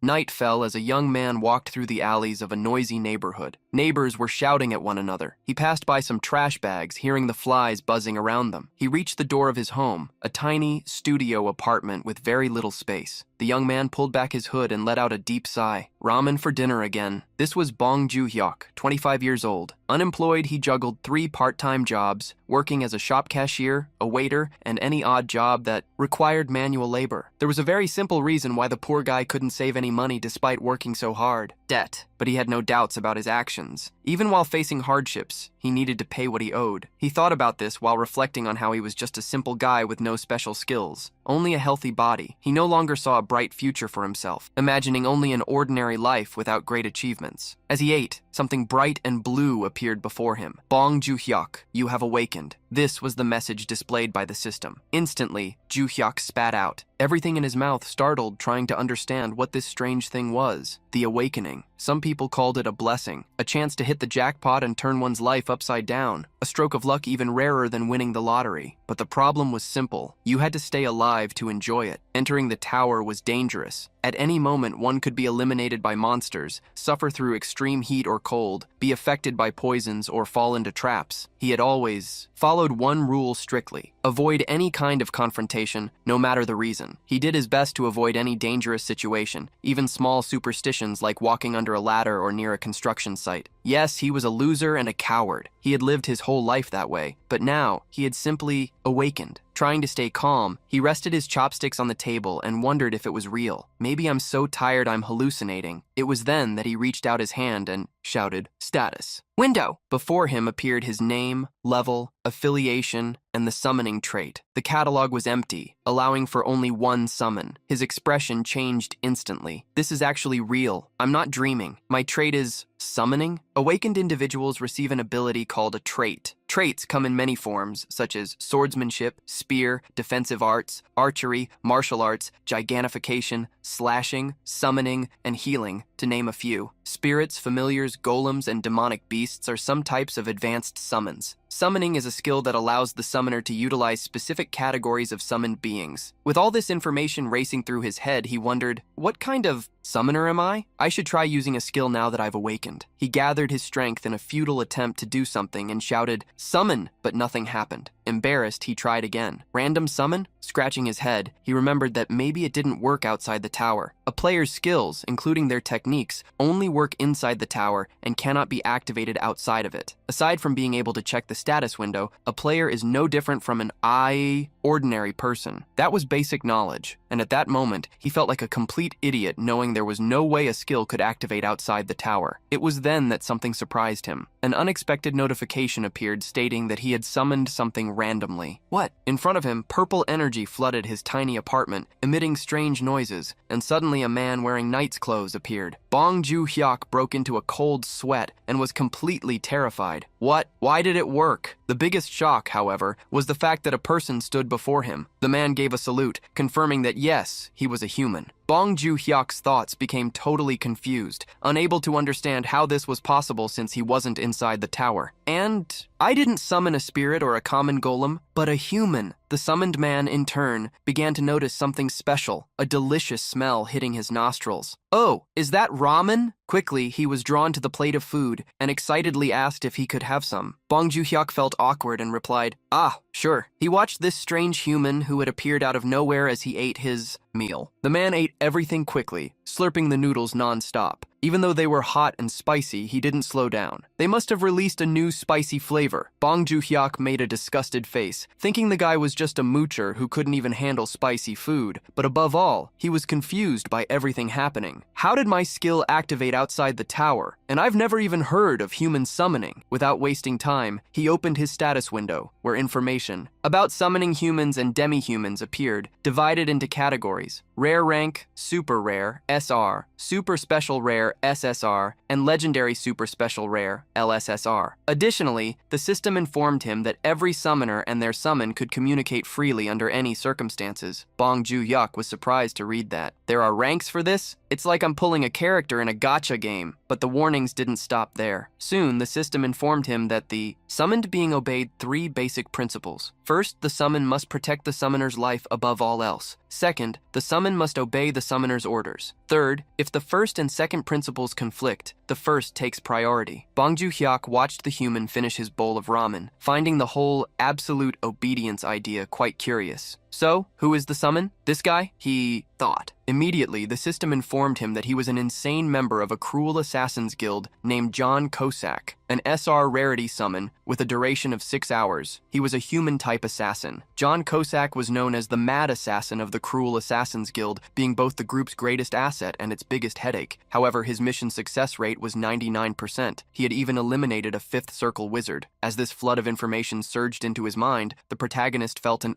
Night fell as a young man walked through the alleys of a noisy neighborhood. Neighbors were shouting at one another. He passed by some trash bags, hearing the flies buzzing around them. He reached the door of his home, a tiny studio apartment with very little space. The young man pulled back his hood and let out a deep sigh. Ramen for dinner again. This was Bong Joo-hyuk, 25 years old. Unemployed, he juggled 3 part-time jobs, working as a shop cashier, a waiter, and any odd job that required manual labor. There was a very simple reason why the poor guy couldn't save any money despite working so hard: debt. But he had no doubts about his actions. Even while facing hardships, he needed to pay what he owed. He thought about this while reflecting on how he was just a simple guy with no special skills, only a healthy body. He no longer saw a bright future for himself, imagining only an ordinary life without great achievements. As he ate, something bright and blue appeared before him. Bong Joo-hyuk, you have awakened. This was the message displayed by the system. Instantly, Joo-hyuk spat out, everything in his mouth startled, trying to understand what this strange thing was. The awakening. Some people called it a blessing, a chance to hit the jackpot and turn one's life upside down, a stroke of luck even rarer than winning the lottery. But the problem was simple. You had to stay alive to enjoy it. Entering the tower was dangerous. At any moment, one could be eliminated by monsters, suffer through extreme heat or cold, be affected by poisons, or fall into traps. He had always followed one rule strictly: avoid any kind of confrontation, no matter the reason. He did his best to avoid any dangerous situation, even small superstitions like walking under a ladder or near a construction site. Yes, he was a loser and a coward. He had lived his whole life that way, but now he had simply awakened. Trying to stay calm, he rested his chopsticks on the table and wondered if it was real. Maybe I'm so tired I'm hallucinating. It was then that he reached out his hand and shouted, "Status. Window!" Before him appeared his name, level, affiliation, and the summoning trait. The catalog was empty, allowing for only one summon. His expression changed instantly. This is actually real. I'm not dreaming. My trait is summoning. Awakened individuals receive an ability called a trait. Traits come in many forms, such as swordsmanship, spear, defensive arts, archery, martial arts, gigantification, slashing, summoning, and healing, to name a few. Spirits, familiars, golems, and demonic beasts are some types of advanced summons. Summoning is a skill that allows the summoner to utilize specific categories of summoned beings. With all this information racing through his head, he wondered, what kind of summoner am I? I should try using a skill now that I've awakened. He gathered his strength in a futile attempt to do something and shouted, "Summon!" but nothing happened. Embarrassed, he tried again. Random summon? Scratching his head, he remembered that maybe it didn't work outside the tower. A player's skills, including their techniques, only work inside the tower and cannot be activated outside of it. Aside from being able to check the status window, a player is no different from an ordinary person. That was basic knowledge, and at that moment, he felt like a complete idiot knowing there was no way a skill could activate outside the tower. It was then that something surprised him. An unexpected notification appeared stating that he had summoned something randomly. What? In front of him, purple energy flooded his tiny apartment, emitting strange noises, and suddenly a man wearing knight's clothes appeared. Bong Joo-hyuk broke into a cold sweat and was completely terrified. What? Why did it work? The biggest shock, however, was the fact that a person stood before him. The man gave a salute, confirming that yes, he was a human. Bong Joo-hyuk's thoughts became totally confused, unable to understand how this was possible since he wasn't inside the tower. And I didn't summon a spirit or a common golem, but a human. The summoned man, in turn, began to notice something special, a delicious smell hitting his nostrils. Oh, is that ramen? Quickly, he was drawn to the plate of food and excitedly asked if he could have some. Bong Joo-hyuk felt awkward and replied, "Ah, sure." He watched this strange human who had appeared out of nowhere as he ate his meal. The man ate everything quickly, slurping the noodles non-stop. Even though they were hot and spicy, he didn't slow down. They must have released a new spicy flavor. Bong Joo-hyuk made a disgusted face, thinking the guy was just a moocher who couldn't even handle spicy food. But above all, he was confused by everything happening. How did my skill activate outside the tower? And I've never even heard of human summoning. Without wasting time, he opened his status window, where information about summoning humans and demi-humans appeared, divided into categories: rare rank, super rare, SR, super special rare, SSR, and legendary super special rare, LSSR. Additionally, the system informed him that every summoner and their summon could communicate freely under any circumstances. Bong Joo-hyuk was surprised to read that. There are ranks for this? It's like I'm pulling a character in a gacha game. But the warnings didn't stop there. Soon, the system informed him that the summoned being obeyed 3 basic principles. First, the summon must protect the summoner's life above all else. Second, the summon must obey the summoner's orders. Third, if the first and second principles conflict, the first takes priority. Bong Joon-hyuk watched the human finish his bowl of ramen, finding the whole absolute obedience idea quite curious. So, who is the summon? This guy? He thought. Immediately, the system informed him that he was an insane member of a cruel assassins guild named John Cossack, an SR rarity summon with a duration of 6 hours. He was a human-type assassin. John Cossack was known as the Mad Assassin of the Cruel Assassins Guild, being both the group's greatest asset and its biggest headache. However, his mission success rate was 99%. He had even eliminated a 5th circle wizard. As this flood of information surged into his mind, the protagonist felt an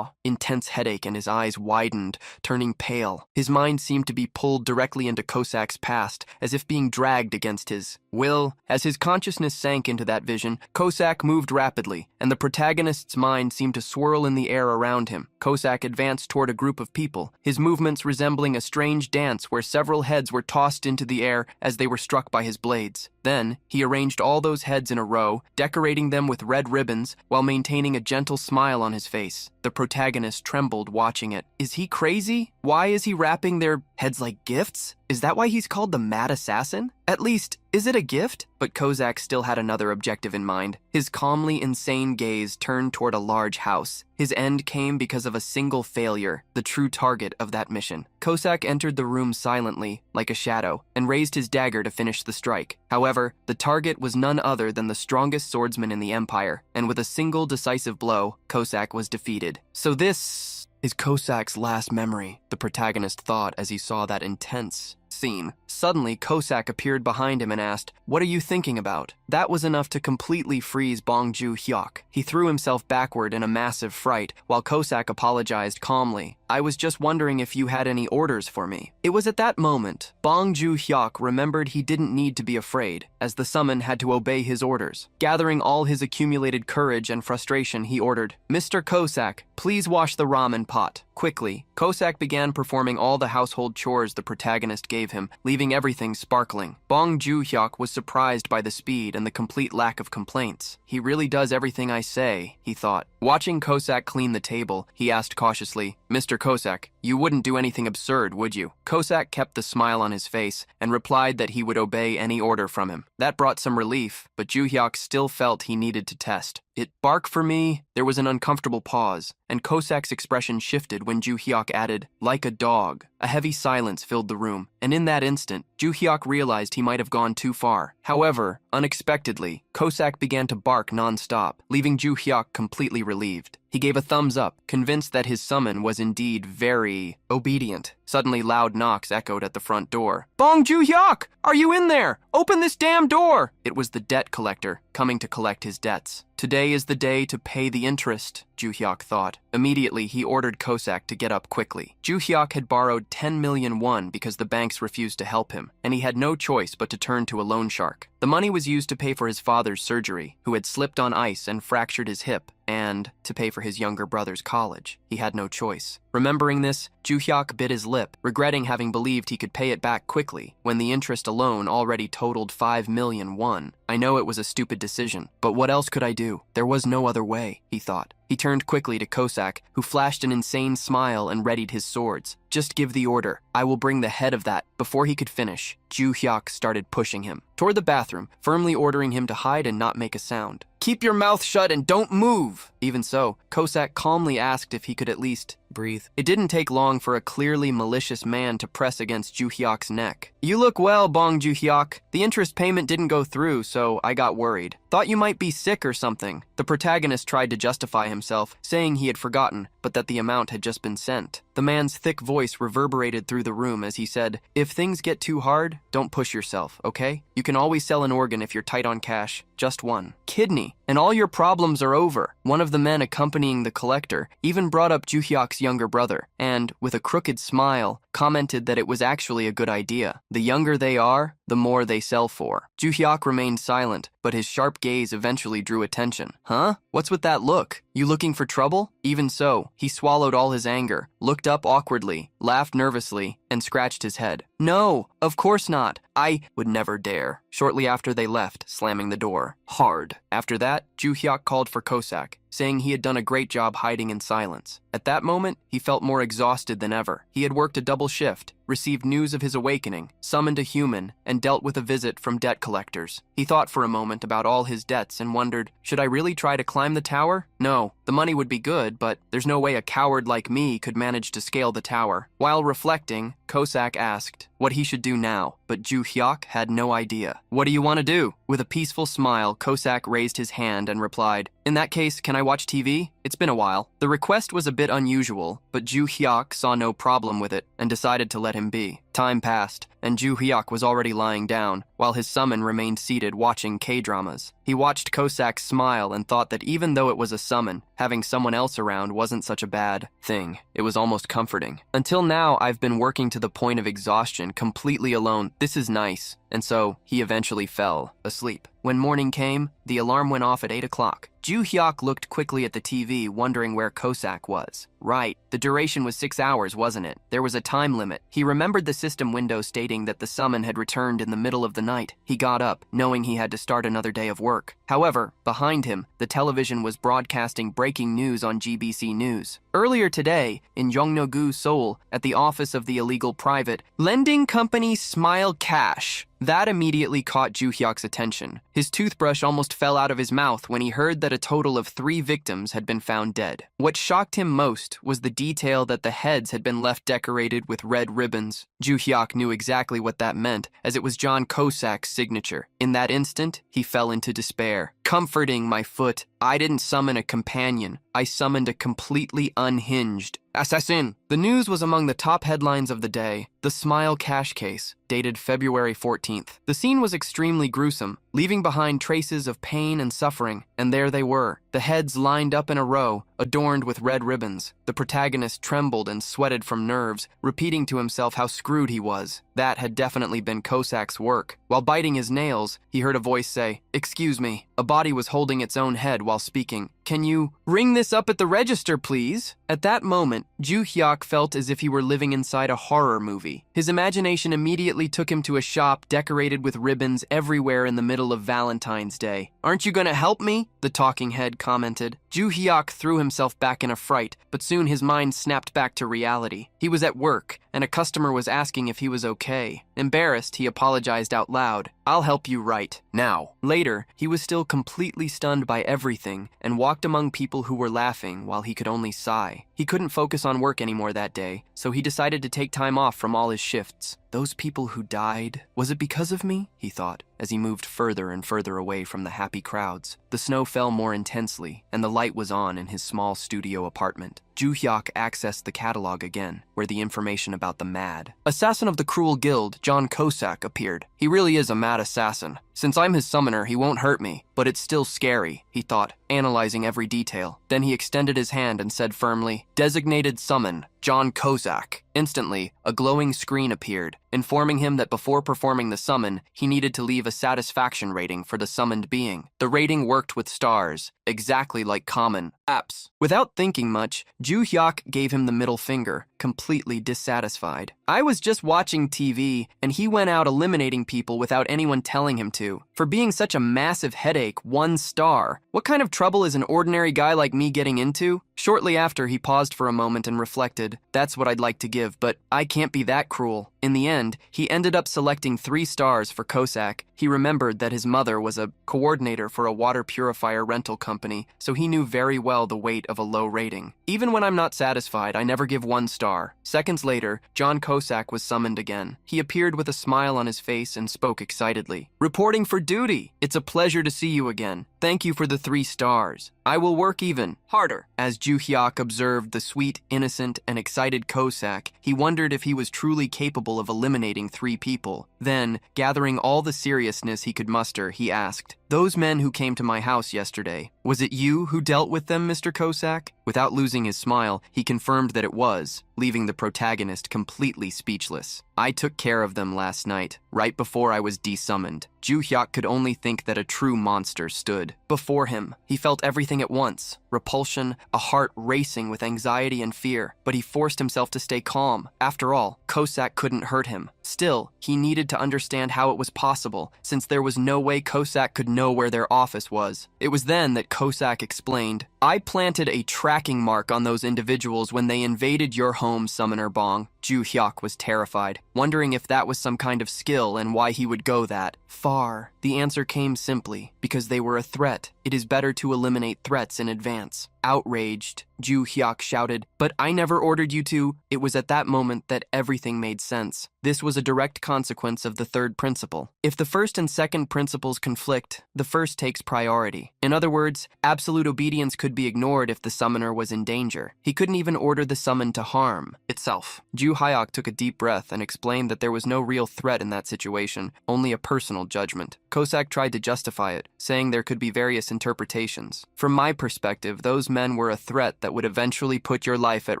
intense headache and his eyes widened, turning pale. His mind seemed to be pulled directly into Cossack's past, as if being dragged against his will. As his consciousness sank into that vision, Cossack moved rapidly, and the protagonist's mind seemed to swirl in the air around him. Cossack advanced toward a group of people, his movements resembling a strange dance where several heads were tossed into the air as they were struck by his blades. Then, he arranged all those heads in a row, decorating them with red ribbons while maintaining a gentle smile on his face. The protagonist trembled watching it. Is he crazy? Why is he wrapping their heads like gifts? Is that why he's called the Mad Assassin? At least, is it a gift? But Cossack still had another objective in mind. His calmly insane gaze turned toward a large house. His end came because of a single failure, the true target of that mission. Cossack entered the room silently, like a shadow, and raised his dagger to finish the strike. However, the target was none other than the strongest swordsman in the Empire, and with a single decisive blow, Cossack was defeated. So this is Cossack's last memory, the protagonist thought as he saw that intense scene. Suddenly, Cossack appeared behind him and asked, "What are you thinking about?" That was enough to completely freeze Bong Joon-hyuk. He threw himself backward in a massive fright, while Cossack apologized calmly. "I was just wondering if you had any orders for me." It was at that moment, Bong Joon-hyuk remembered he didn't need to be afraid, as the summon had to obey his orders. Gathering all his accumulated courage and frustration, he ordered, "Mr. Cossack, please wash the ramen pot." Quickly, Cossack began performing all the household chores the protagonist gave him, leaving everything sparkling. Bong Joon-hyuk was surprised by the speed and the complete lack of complaints. "He really does everything I say," he thought. Watching Cossack clean the table, he asked cautiously, "Mr. Cossack, you wouldn't do anything absurd, would you?" Cossack kept the smile on his face and replied that he would obey any order from him. That brought some relief, but Joon-hyuk still felt he needed to test. "It bark for me?" There was an uncomfortable pause, and Cossack's expression shifted when Joon-hyuk added, "Like a dog." A heavy silence filled the room, and in that instant, Joon-hyuk realized he might have gone too far. However, unexpectedly, Cossack began to bark non-stop, leaving Joon-hyuk completely relieved. He gave a thumbs up, convinced that his summon was indeed very obedient. Suddenly, loud knocks echoed at the front door. "Bong Joon-hyuk! Are you in there? Open this damn door!" It was the debt collector, coming to collect his debts. Today is the day to pay the interest, Joon-hyuk thought. Immediately, he ordered Cossack to get up quickly. Joon-hyuk had borrowed 10 million won because the banks refused to help him, and he had no choice but to turn to a loan shark. The money was used to pay for his father's surgery, who had slipped on ice and fractured his hip, and to pay for his younger brother's college. He had no choice. Remembering this, Joon-hyuk bit his lip, regretting having believed he could pay it back quickly, when the interest alone already totaled 5 million won. I know it was a stupid decision, but what else could I do? There was no other way, he thought. He turned quickly to Cossack, who flashed an insane smile and readied his swords. "Just give the order. I will bring the head of that." Before he could finish, Joon-hyuk started pushing him toward the bathroom, firmly ordering him to hide and not make a sound. "Keep your mouth shut and don't move!" Even so, Cossack calmly asked if he could at least breathe. It didn't take long for a clearly malicious man to press against Joon-hyuk's neck. "You look well, Bong Joon-hyuk. The interest payment didn't go through, so I got worried. Thought you might be sick or something." The protagonist tried to justify himself, saying he had forgotten, but that the amount had just been sent. The man's thick voice reverberated through the room as he said, "If things get too hard, don't push yourself, okay? You can always sell an organ if you're tight on cash, just one. Kidney, and all your problems are over." One of the men accompanying the collector even brought up Joon-hyuk's younger brother, and, with a crooked smile, commented that it was actually a good idea. The younger they are, the more they sell for. Joo-hyuk remained silent, but his sharp gaze eventually drew attention. Huh? What's with that look? You looking for trouble? Even so, he swallowed all his anger, looked up awkwardly, laughed nervously, and scratched his head. No, of course not. I would never dare. Shortly after they left, slamming the door hard. After that, Joo-hyuk called for Kosak, saying he had done a great job hiding in silence. At that moment, he felt more exhausted than ever. He had worked a double shift, received news of his awakening, summoned a human, and dealt with a visit from debt collectors. He thought for a moment about all his debts and wondered, should I really try to climb the tower? No, the money would be good, but there's no way a coward like me could manage to scale the tower. While reflecting, Kosak asked what he should do now, but Joo-hyuk had no idea. What do you want to do? With a peaceful smile, Kosak raised his hand and replied, in that case, can I watch TV? It's been a while. The request was a bit unusual, but Joo-hyuk saw no problem with it and decided to let him be. Time passed, and Joo-hyuk was already lying down, while his summon remained seated watching K-dramas. He watched Kosak smile and thought that even though it was a summon, having someone else around wasn't such a bad thing. It was almost comforting. Until now, I've been working to the point of exhaustion, completely alone. This is nice. And so, he eventually fell asleep. When morning came, the alarm went off at 8 o'clock. Joo-hyuk looked quickly at the TV, wondering where Kosak was. Right, the duration was 6 hours, wasn't it? There was a time limit. He remembered the system window stating that the summon had returned in the middle of the night. He got up, knowing he had to start another day of work. However, behind him, the television was broadcasting breaking news on GBC News. Earlier today, in Yongno-gu, Seoul, at the office of the illegal private lending company Smile Cash, that immediately caught Joo-hyuk's attention. His toothbrush almost fell out of his mouth when he heard that a total of 3 victims had been found dead. What shocked him most was the detail that the heads had been left decorated with red ribbons. Joo-hyuk knew exactly what that meant, as it was John Kosak's signature. In that instant, he fell into despair. Comforting my foot, I didn't summon a companion. I summoned a completely unhinged assassin. The news was among the top headlines of the day. The Smile Cash case, dated February 14th. The scene was extremely gruesome, leaving behind traces of pain and suffering, and there they were, the heads lined up in a row, adorned with red ribbons. The protagonist trembled and sweated from nerves, repeating to himself how screwed he was. That had definitely been Kosak's work. While biting his nails, he heard a voice say, "Excuse me." A body was holding its own head while speaking. "Can you ring this up at the register, please?" At that moment, Joo-hyuk felt as if he were living inside a horror movie. His imagination immediately took him to a shop decorated with ribbons everywhere in the middle of Valentine's Day. "Aren't you gonna help me?" the talking head commented. Joo-hyuk threw himself back in a fright, but soon his mind snapped back to reality. He was at work, and a customer was asking if he was okay. Embarrassed, he apologized out loud. "I'll help you right now." Later, he was still completely stunned by everything and walked among people who were laughing while he could only sigh. He couldn't focus on work anymore that day, so he decided to take time off from all his shifts. Those people who died, was it because of me? He thought, as he moved further and further away from the happy crowds. The snow fell more intensely, and the light was on in his small studio apartment. Joo-hyuk accessed the catalog again, where the information about the mad assassin of the cruel guild, John Kosak, appeared. He really is a mad assassin. Since I'm his summoner, he won't hurt me, but it's still scary, he thought, analyzing every detail. Then he extended his hand and said firmly, "Designated summon, John Kosak." Instantly, a glowing screen appeared, informing him that before performing the summon, he needed to leave a satisfaction rating for the summoned being. The rating worked with stars, exactly like common apps. Without thinking much, Joo-hyuk gave him the middle finger, completely dissatisfied. "I was just watching TV, and he went out eliminating people without anyone telling him to. For being such a massive headache, 1 star. What kind of trouble is an ordinary guy like me getting into?" Shortly after, he paused for a moment and reflected, "That's what I'd like to give, but I can't be that cruel." In the end, he ended up selecting 3 stars for Kosak. He remembered that his mother was a coordinator for a water purifier rental company, so he knew very well the weight of a low rating. "Even when I'm not satisfied, I never give 1 star. Seconds later, John Kosak was summoned again. He appeared with a smile on his face and spoke excitedly. "Reporting for duty! It's a pleasure to see you again. Thank you for the 3 stars. I will work even harder." As Joo-hyuk observed the sweet, innocent, and excited Kosak, he wondered if he was truly capable of eliminating 3 people. Then, gathering all the seriousness he could muster, he asked, "Those men who came to my house yesterday, was it you who dealt with them, Mr. Cossack?" Without losing his smile, he confirmed that it was, leaving the protagonist completely speechless. "I took care of them last night, right before I was desummoned." Ju-hyuk could only think that a true monster stood before him. He felt everything at once, repulsion, a heart racing with anxiety and fear, but he forced himself to stay calm. After all, Cossack couldn't hurt him. Still, he needed to understand how it was possible, since there was no way Cossack could know where their office was. It was then that Cossack explained, "I planted a tracking mark on those individuals when they invaded your home, Summoner Bong." Ju-hyuk was terrified, wondering if that was some kind of skill and why he would go that far. The answer came simply, because they were a threat. It is better to eliminate threats in advance. Outraged, Ju-hyuk shouted, "But I never ordered you to." It was at that moment that everything made sense. This was a direct consequence of the third principle. If the first and second principles conflict, the first takes priority. In other words, absolute obedience could be ignored if the summoner was in danger. He couldn't even order the summon to harm itself. Ju-hyuk took a deep breath and explained that there was no real threat in that situation, only a personal judgment. Cossack tried to justify it, saying there could be various interpretations. "From my perspective, those men were a threat that would eventually put your life at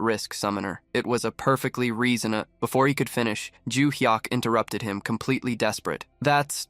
risk, Summoner." It was a perfectly reasonable. Before he could finish, Ju-hyuk interrupted him, completely desperate. That's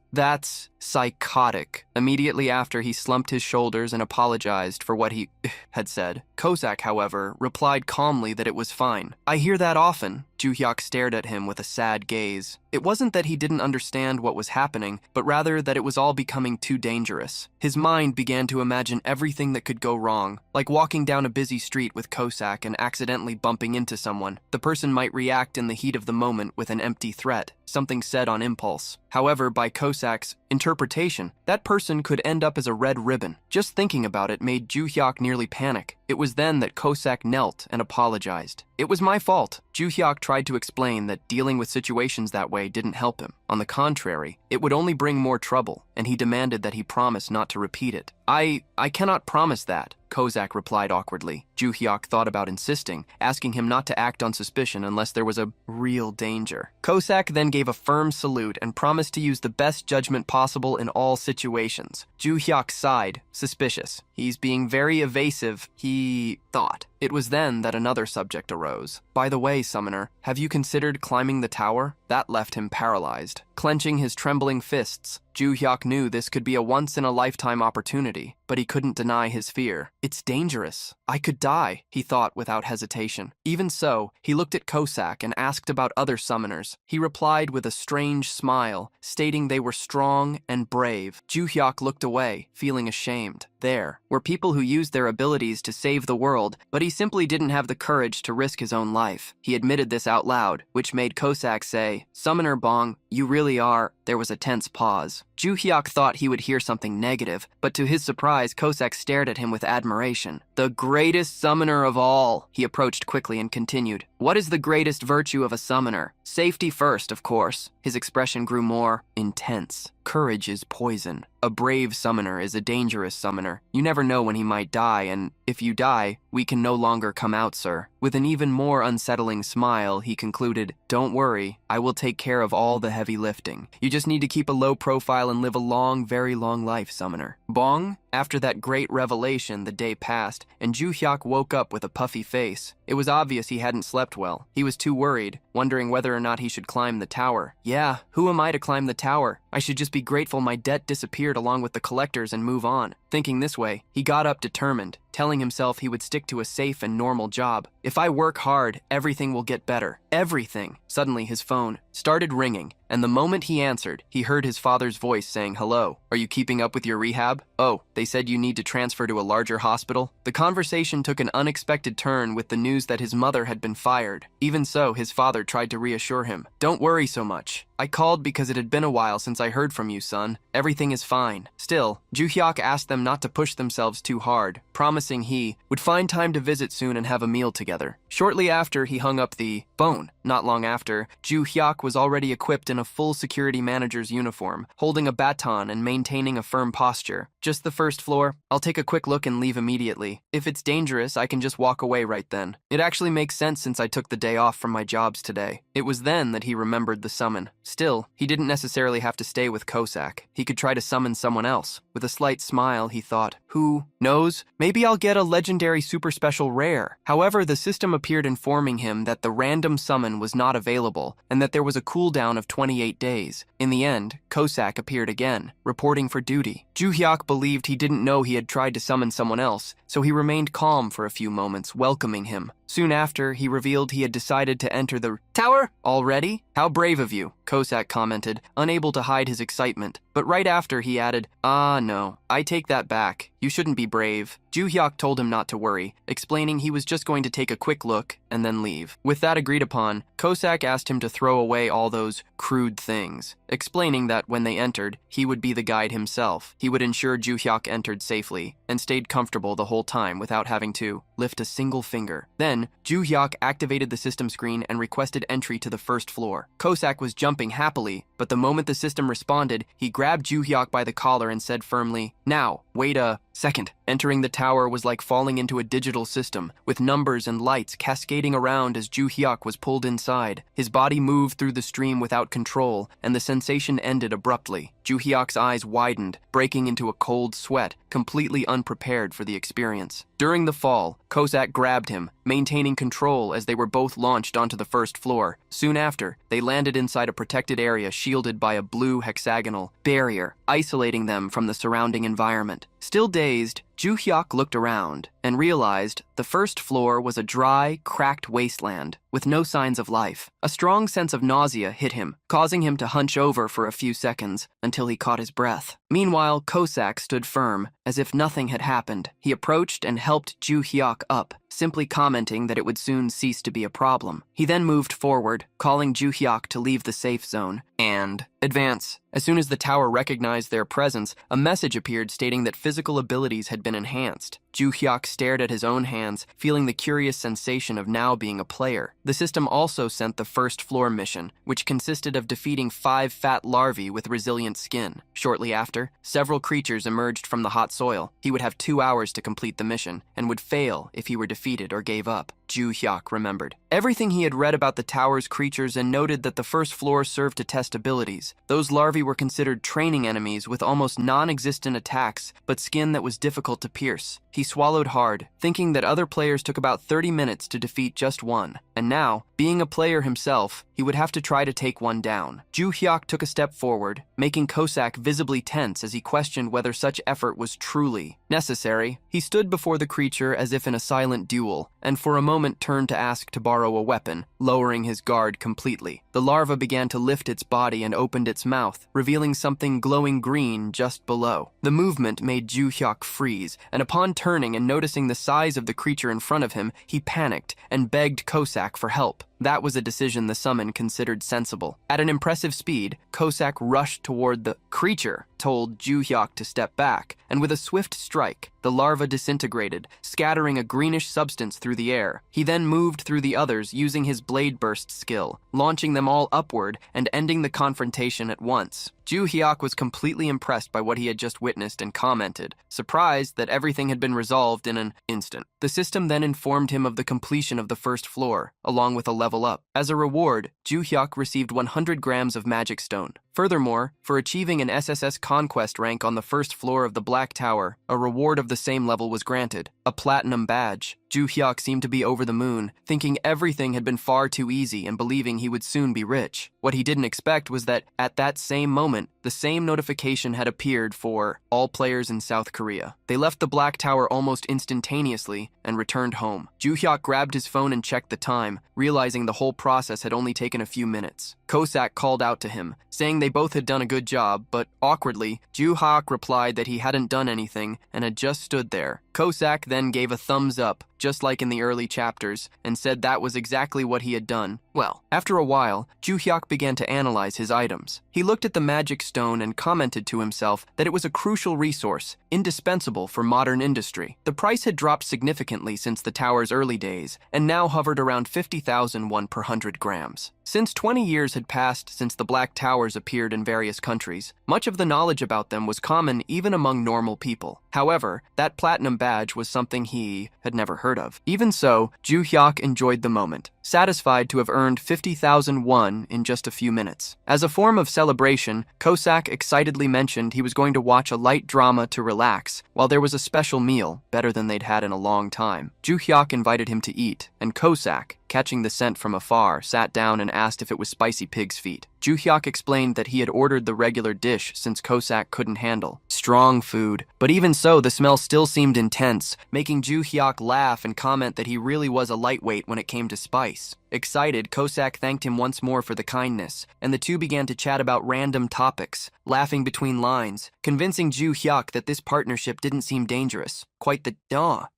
psychotic." Immediately after, he slumped his shoulders and apologized for what he had said. Cossack, however, replied calmly that it was fine. "I hear that often." Ju-hyuk stared at him with a sad gaze. It wasn't that he didn't understand what was happening, but rather that it was all becoming too dangerous. His mind began to imagine everything that could go wrong, like walking down a busy street with Cossack and accidentally bumping into someone. The person might react in the heat of the moment with an empty threat, something said on impulse. However, by Cossack's interpretation, that person could end up as a red ribbon. Just thinking about it made Ju-hyuk nearly panic. It was then that Cossack knelt and apologized. "It was my fault." Ju-hyuk tried to explain that dealing with situations that way didn't help him. On the contrary, it would only bring more trouble, and he demanded that he promise not to repeat it. I cannot promise that," Cossack replied awkwardly. Ju-hyuk thought about insisting, asking him not to act on suspicion unless there was a real danger. Cossack then gave a firm salute and promised to use the best judgment possible in all situations. Ju-hyuk sighed, suspicious. He's being very evasive, he thought. It was then that another subject arose. "By the way, Summoner, have you considered climbing the tower?" That left him paralyzed. Clenching his trembling fists, Ju-hyuk knew this could be a once-in-a-lifetime opportunity, but he couldn't deny his fear. "It's dangerous. I could die," he thought without hesitation. Even so, he looked at Cossack and asked about other summoners. He replied with a strange smile, stating they were strong and brave. Ju-hyuk looked away, feeling ashamed. There were people who used their abilities to save the world, but he simply didn't have the courage to risk his own life. He admitted this out loud, which made Cossack say, "Summoner Bong, you really are." There was a tense pause. Ju-hyuk thought he would hear something negative, but to his surprise, Cossack stared at him with admiration. "The greatest summoner of all." He approached quickly and continued, "What is the greatest virtue of a summoner? Safety first, of course." His expression grew more intense. "Courage is poison. A brave summoner is a dangerous summoner. You never know when he might die, and if you die, we can no longer come out, sir." With an even more unsettling smile, he concluded, "Don't worry, I will take care of all the heavy lifting. You just need to keep a low profile and live a long, very long life, Summoner." Bong? After that great revelation, the day passed, and Ju-hyuk woke up with a puffy face. It was obvious he hadn't slept well. He was too worried, wondering whether or not he should climb the tower. Yeah, who am I to climb the tower? I should just be grateful my debt disappeared along with the collectors and move on. Thinking this way, he got up determined, telling himself he would stick to a safe and normal job. If I work hard, everything will get better. Everything. Suddenly, his phone started ringing, and the moment he answered, he heard his father's voice saying, "Hello, are you keeping up with your rehab? Oh, they said you need to transfer to a larger hospital?" The conversation took an unexpected turn with the news that his mother had been fired. Even so, his father tried to reassure him. "Don't worry so much. I called because it had been a while since I heard from you, son. Everything is fine." Still, Ju-hyuk asked them not to push themselves too hard, promising he would find time to visit soon and have a meal together. Shortly after, he hung up the phone. Not long after, Ju-hyuk was already equipped in a full security manager's uniform, holding a baton and maintaining a firm posture. "Just the first floor. I'll take a quick look and leave immediately. If it's dangerous, I can just walk away right then. It actually makes sense since I took the day off from my jobs today." It was then that he remembered the summon. Still, he didn't necessarily have to stay with Kosak. He could try to summon someone else. With a slight smile, he thought, who knows? Maybe I'll get a legendary super special rare. However, the system appeared informing him that the random summon was not available and that there was a cooldown of 28 days. In the end, Kosak appeared again, reporting for duty. Ju-hyuk believed he didn't know he had tried to summon someone else, so he remained calm for a few moments, welcoming him. Soon after, he revealed he had decided to enter the tower. Already? How brave of you, Kosak commented, unable to hide his excitement. But right after, he added, no, I take that back. You shouldn't be brave. Ju-hyuk told him not to worry, explaining he was just going to take a quick look and then leave. With that agreed upon, Kosak asked him to throw away all those crude things, explaining that when they entered, he would be the guide himself. He would ensure Ju-hyuk entered safely and stayed comfortable the whole time without having to lift a single finger. Then, Ju-hyuk activated the system screen and requested entry to the first floor. Kosak was jumping happily, but the moment the system responded, he grabbed Ju-hyuk by the collar and said firmly, "Now, wait a second." Entering the tower was like falling into a digital system, with numbers and lights cascading around as Ju-hyuk was pulled inside. His body moved through the stream without control, and the sensation ended abruptly. Ju-hyuk's eyes widened, breaking into a cold sweat, completely unprepared for the experience. During the fall, Kosak grabbed him, maintaining control as they were both launched onto the first floor. Soon after, they landed inside a protected area shielded by a blue hexagonal barrier, isolating them from the surrounding environment. Still dazed, Ju-hyuk looked around and realized the first floor was a dry, cracked wasteland with no signs of life. A strong sense of nausea hit him, causing him to hunch over for a few seconds until he caught his breath. Meanwhile, Kosak stood firm, as if nothing had happened. He approached and helped Ju-hyuk up, simply commenting that it would soon cease to be a problem. He then moved forward, calling Ju-hyuk to leave the safe zone and advance. As soon as the tower recognized their presence, a message appeared stating that physical abilities had been enhanced. Ju-hyuk stared at his own hands, feeling the curious sensation of now being a player. The system also sent the first floor mission, which consisted of defeating 5 fat larvae with resilient skin. Shortly after, several creatures emerged from the hot soil. He would have 2 hours to complete the mission, and would fail if he were defeated or gave up. Ju-hyuk remembered everything he had read about the tower's creatures and noted that the first floor served to test abilities. Those larvae were considered training enemies with almost non-existent attacks, but skin that was difficult to pierce. He swallowed hard, thinking that other players took about 30 minutes to defeat just one. And now, being a player himself, he would have to try to take one down. Ju-hyuk took a step forward, making Kosak visibly tense as he questioned whether such effort was truly necessary. He stood before the creature as if in a silent duel, and for a moment turned to ask to borrow a weapon, lowering his guard completely. The larva began to lift its body and opened its mouth, revealing something glowing green just below. The movement made Ju-hyuk freeze, and upon turning and noticing the size of the creature in front of him, he panicked and begged Kosak for help. That was a decision the summon considered sensible. At an impressive speed, Kosak rushed toward the creature, told Ju-hyuk to step back, and with a swift strike, the larva disintegrated, scattering a greenish substance through the air. He then moved through the others using his blade burst skill, launching them all upward and ending the confrontation at once. Ju-hyuk was completely impressed by what he had just witnessed and commented, surprised that everything had been resolved in an instant. The system then informed him of the completion of the first floor, along with a level up. As a reward, Ju-hyuk received 100 grams of magic stone. Furthermore, for achieving an SSS conquest rank on the first floor of the Black Tower, a reward of the same level was granted, a platinum badge. Ju-hyuk seemed to be over the moon, thinking everything had been far too easy and believing he would soon be rich. What he didn't expect was that, at that same moment, the same notification had appeared for all players in South Korea. They left the Black Tower almost instantaneously and returned home. Ju-hyuk grabbed his phone and checked the time, realizing the whole process had only taken a few minutes. Kosak called out to him, saying they both had done a good job, but awkwardly, Ju-hyuk replied that he hadn't done anything and had just stood there. Kosak then gave a thumbs up, just like in the early chapters, and said that was exactly what he had done. Well, after a while, Ju-hyuk began to analyze his items. He looked at the magic stone and commented to himself that it was a crucial resource, indispensable for modern industry. The price had dropped significantly since the tower's early days, and now hovered around 50,000 won per 100 grams. Since 20 years had passed since the Black Towers appeared in various countries, much of the knowledge about them was common even among normal people. However, that platinum badge was something he had never heard of. Even so, Ju-hyuk enjoyed the moment. satisfied to have earned 50,000 won in just a few minutes. As a form of celebration, Kosak excitedly mentioned he was going to watch a light drama to relax, while there was a special meal, better than they'd had in a long time. Ju Hyuk invited him to eat, and Kosak, catching the scent from afar, sat down and asked if it was spicy pig's feet. Ju Hyuk explained that he had ordered the regular dish since Kosak couldn't handle strong food, but even so, the smell still seemed intense, making Ju Hyuk laugh and comment that he really was a lightweight when it came to spice. Excited, Kosak thanked him once more for the kindness, and the two began to chat about random topics, laughing between lines, convincing Ju Hyuk that this partnership didn't seem dangerous. Quite the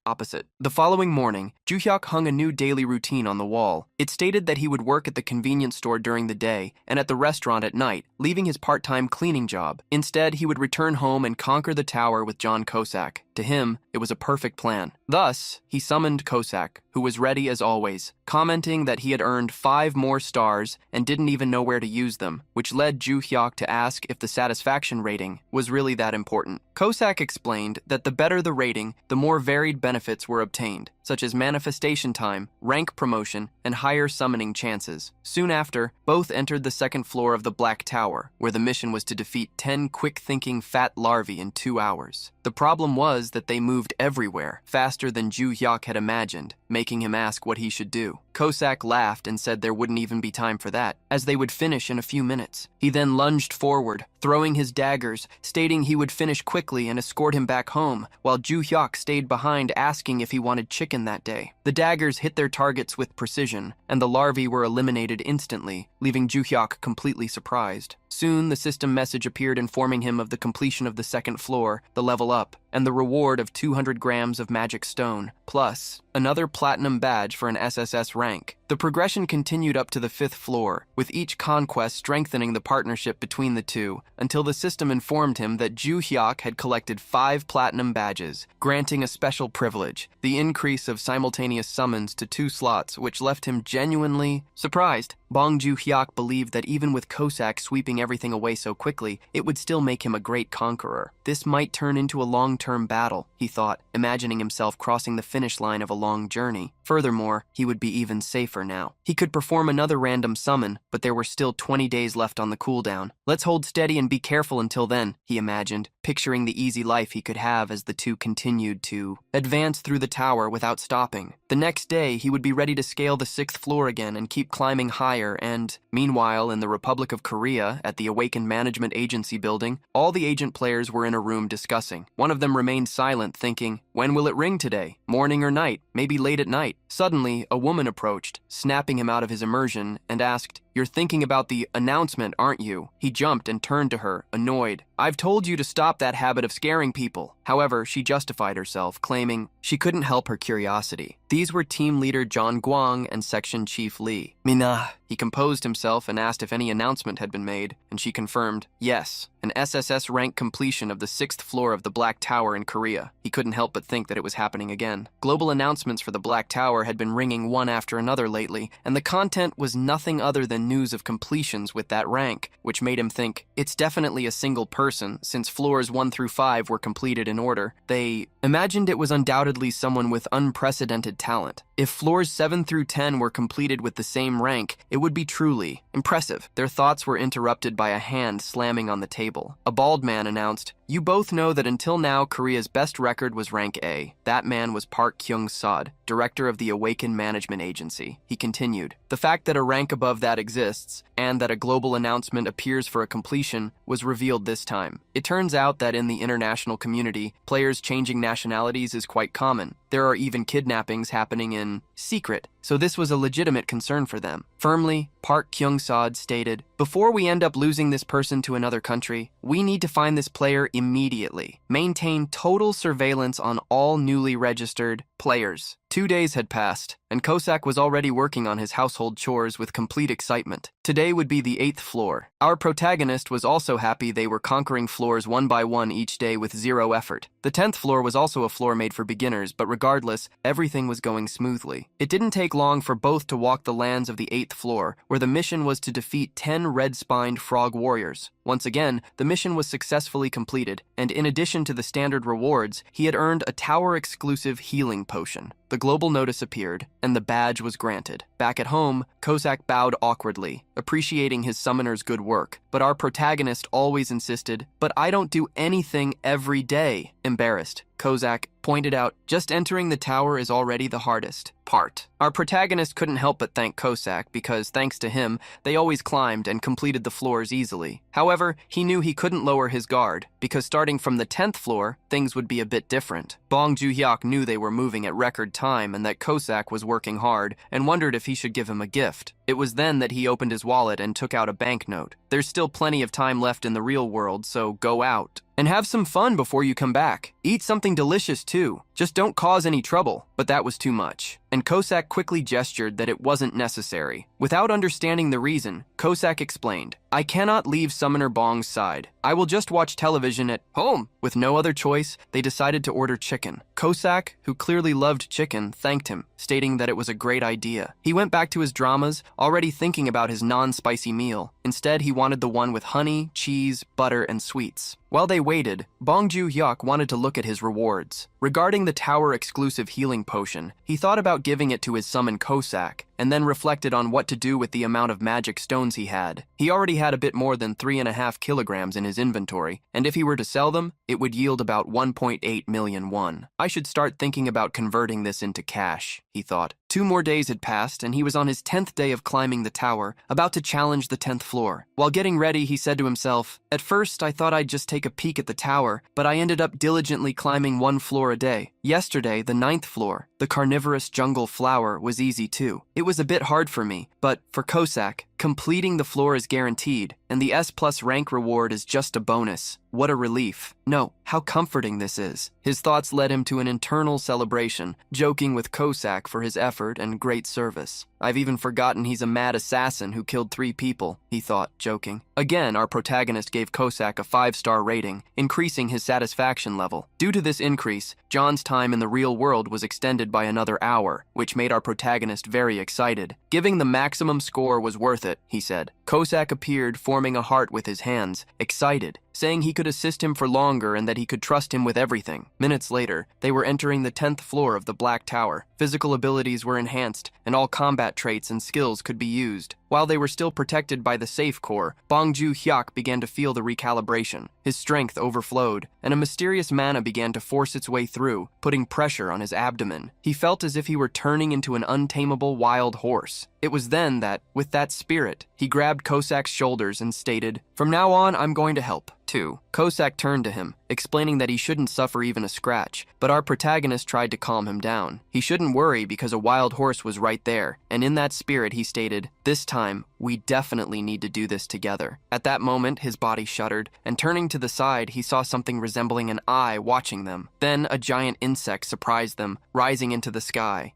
opposite. The following morning, Ju Hyuk hung a new daily routine on the wall. It stated that he would work at the convenience store during the day and at the restaurant at night, leaving his part-time cleaning job. Instead, he would return home and conquer the tower with John Kosak. To him, it was a perfect plan. Thus, he summoned Kosak, who was ready as always, commenting that he had earned 5 more stars and didn't even know where to use them, which led Ju Hyuk to ask if the satisfaction rating was really that important. Kosak explained that the better the rating, the more varied benefits were obtained, such as manifestation time, rank promotion, and higher summoning chances. Soon after, both entered the second floor of the Black Tower, where the mission was to defeat 10 quick-thinking fat larvae in 2 hours. The problem was that they moved everywhere, faster than Ju Hyuk had imagined, making him ask what he should do. Kosak laughed and said there wouldn't even be time for that, as they would finish in a few minutes. He then lunged forward, throwing his daggers, stating he would finish quickly and escort him back home, while Ju Hyuk stayed behind asking if he wanted chicken that day. The daggers hit their targets with precision, and the larvae were eliminated instantly, leaving Ju Hyuk completely surprised. Soon, the system message appeared informing him of the completion of the second floor, the level up, and the reward of 200 grams of magic stone, plus another platinum badge for an SSS rank. The progression continued up to the 5th floor, with each conquest strengthening the partnership between the two, until the system informed him that Ju Hyuk had collected 5 platinum badges, granting a special privilege, the increase of simultaneous summons to 2 slots, which left him genuinely surprised. Bong Ju Hyuk believed that even with Kosak sweeping everything away so quickly, it would still make him a great conqueror. This might turn into a long-term battle, he thought, imagining himself crossing the finish line of a long journey. Furthermore, he would be even safer now. He could perform another random summon, but there were still 20 days left on the cooldown. Let's hold steady and be careful until then, he imagined, picturing the easy life he could have as the two continued to advance through the tower without stopping. The next day, he would be ready to scale the 6th floor again and keep climbing higher, and meanwhile, in the Republic of Korea, at the Awakens Management Agency building, all the agent players were in a room discussing. One of them remained silent, thinking, when will it ring today? Morning or night? Maybe late at night? Suddenly, a woman approached, snapping him out of his immersion, and asked, "You're thinking about the announcement, aren't you?" He jumped and turned to her, annoyed. "I've told you to stop that habit of scaring people." However, she justified herself, claiming she couldn't help her curiosity. These were Team Leader John Guang and Section Chief Lee. "Mina." He composed himself and asked if any announcement had been made, and she confirmed, yes, an SSS rank completion of the 6th floor of the Black Tower in Korea. He couldn't help but think that it was happening again. Global announcements for the Black Tower had been ringing one after another lately, and the content was nothing other than news of completions with that rank, which made him think, it's definitely a single person, since floors 1 through 5 were completed in order. They imagined it was undoubtedly someone with unprecedented talent. If floors 7 through 10 were completed with the same rank, it would be truly impressive. Their thoughts were interrupted by a hand slamming on the table. A bald man announced, "You both know that until now, Korea's best record was rank A." That man was Park Kyung-sod, director of the Awakens Management Agency. He continued, "The fact that a rank above that exists, and that a global announcement appears for a completion, was revealed this time. It turns out that in the international community, players changing nationalities is quite common. There are even kidnappings happening in secret, so this was a legitimate concern for them." Firmly, Park Kyung-sod stated, "Before we end up losing this person to another country, we need to find this player immediately. Maintain total surveillance on all newly registered players." 2 days had passed, and Kosak was already working on his household chores with complete excitement. Today would be the 8th floor. Our protagonist was also happy they were conquering floors one by one each day with 0 effort. The 10th floor was also a floor made for beginners, but regardless, everything was going smoothly. It didn't take long for both to walk the lands of the 8th floor, where the mission was to defeat 10 red-spined frog warriors. Once again, the mission was successfully completed, and in addition to the standard rewards, he had earned a tower-exclusive healing potion. The global notice appeared, and the badge was granted. Back at home, Kozak bowed awkwardly, appreciating his summoner's good work. But our protagonist always insisted, "But I don't do anything every day." Embarrassed, Kozak pointed out, "Just entering the tower is already the hardest part." Our protagonist couldn't help but thank Kozak because, thanks to him, they always climbed and completed the floors easily. However, he knew he couldn't lower his guard, because starting from the 10th floor, things would be a bit different. Bong Joo-hyuk knew they were moving at record time and that Kozak was working hard, and wondered if he should give him a gift. It was then that he opened his wallet and took out a banknote. "There's still plenty of time left in the real world, so go out. And have some fun before you come back. Eat something delicious too. Just don't cause any trouble." But that was too much. And Kozak quickly gestured that it wasn't necessary. Without understanding the reason, Kozak explained, "I cannot leave Summoner Bong's side. I will just watch television at home." With no other choice, they decided to order chicken. Kozak, who clearly loved chicken, thanked him, stating that it was a great idea. He went back to his dramas, already thinking about his non-spicy meal. Instead, he wanted the one with honey, cheese, butter, and sweets. While they waited, Bong Joo-hyuk wanted to look at his rewards. Regarding the tower-exclusive healing potion, he thought about giving it to his summon Kozak, and then reflected on what to do with the amount of magic stones he had. He already had a bit more than 3.5 kilograms in his inventory, and if he were to sell them, it would yield about 1.8 million won. "I should start thinking about converting this into cash," he thought. 2 more days had passed, and he was on his 10th day of climbing the tower, about to challenge the 10th floor. While getting ready, he said to himself, "At first, I thought I'd just take a peek at the tower, but I ended up diligently climbing 1 floor a day. Yesterday, the 9th floor, the carnivorous jungle flower, was easy too. It was a bit hard for me, but for Kozak, completing the floor is guaranteed, and the S+ rank reward is just a bonus. What a relief. No, how comforting this is." His thoughts led him to an internal celebration, joking with Kozak for his effort and great service. "I've even forgotten he's a mad assassin who killed 3 people, he thought, joking. Again, our protagonist gave Kozak a 5-star rating, increasing his satisfaction level. Due to this increase, John's time in the real world was extended by another hour, which made our protagonist very excited. Giving the maximum score was worth it, he said. Kozak appeared, forming a heart with his hands, excited, saying he could assist him for longer and that he could trust him with everything. Minutes later, they were entering the 10th floor of the Black Tower. Physical abilities were enhanced, and all combat traits and skills could be used. While they were still protected by the safe core, Bong Joo-hyuk began to feel the recalibration. His strength overflowed, and a mysterious mana began to force its way through, putting pressure on his abdomen. He felt as if he were turning into an untamable wild horse. It was then that, with that spirit, he grabbed Kozak's shoulders and stated, "From now on, I'm going to help, too." Kozak turned to him, explaining that he shouldn't suffer even a scratch, but our protagonist tried to calm him down. He shouldn't worry because a wild horse was right there, and in that spirit he stated, "This time, we definitely need to do this together." At that moment, his body shuddered, and turning to the side, he saw something resembling an eye watching them. Then a giant insect surprised them, rising into the sky.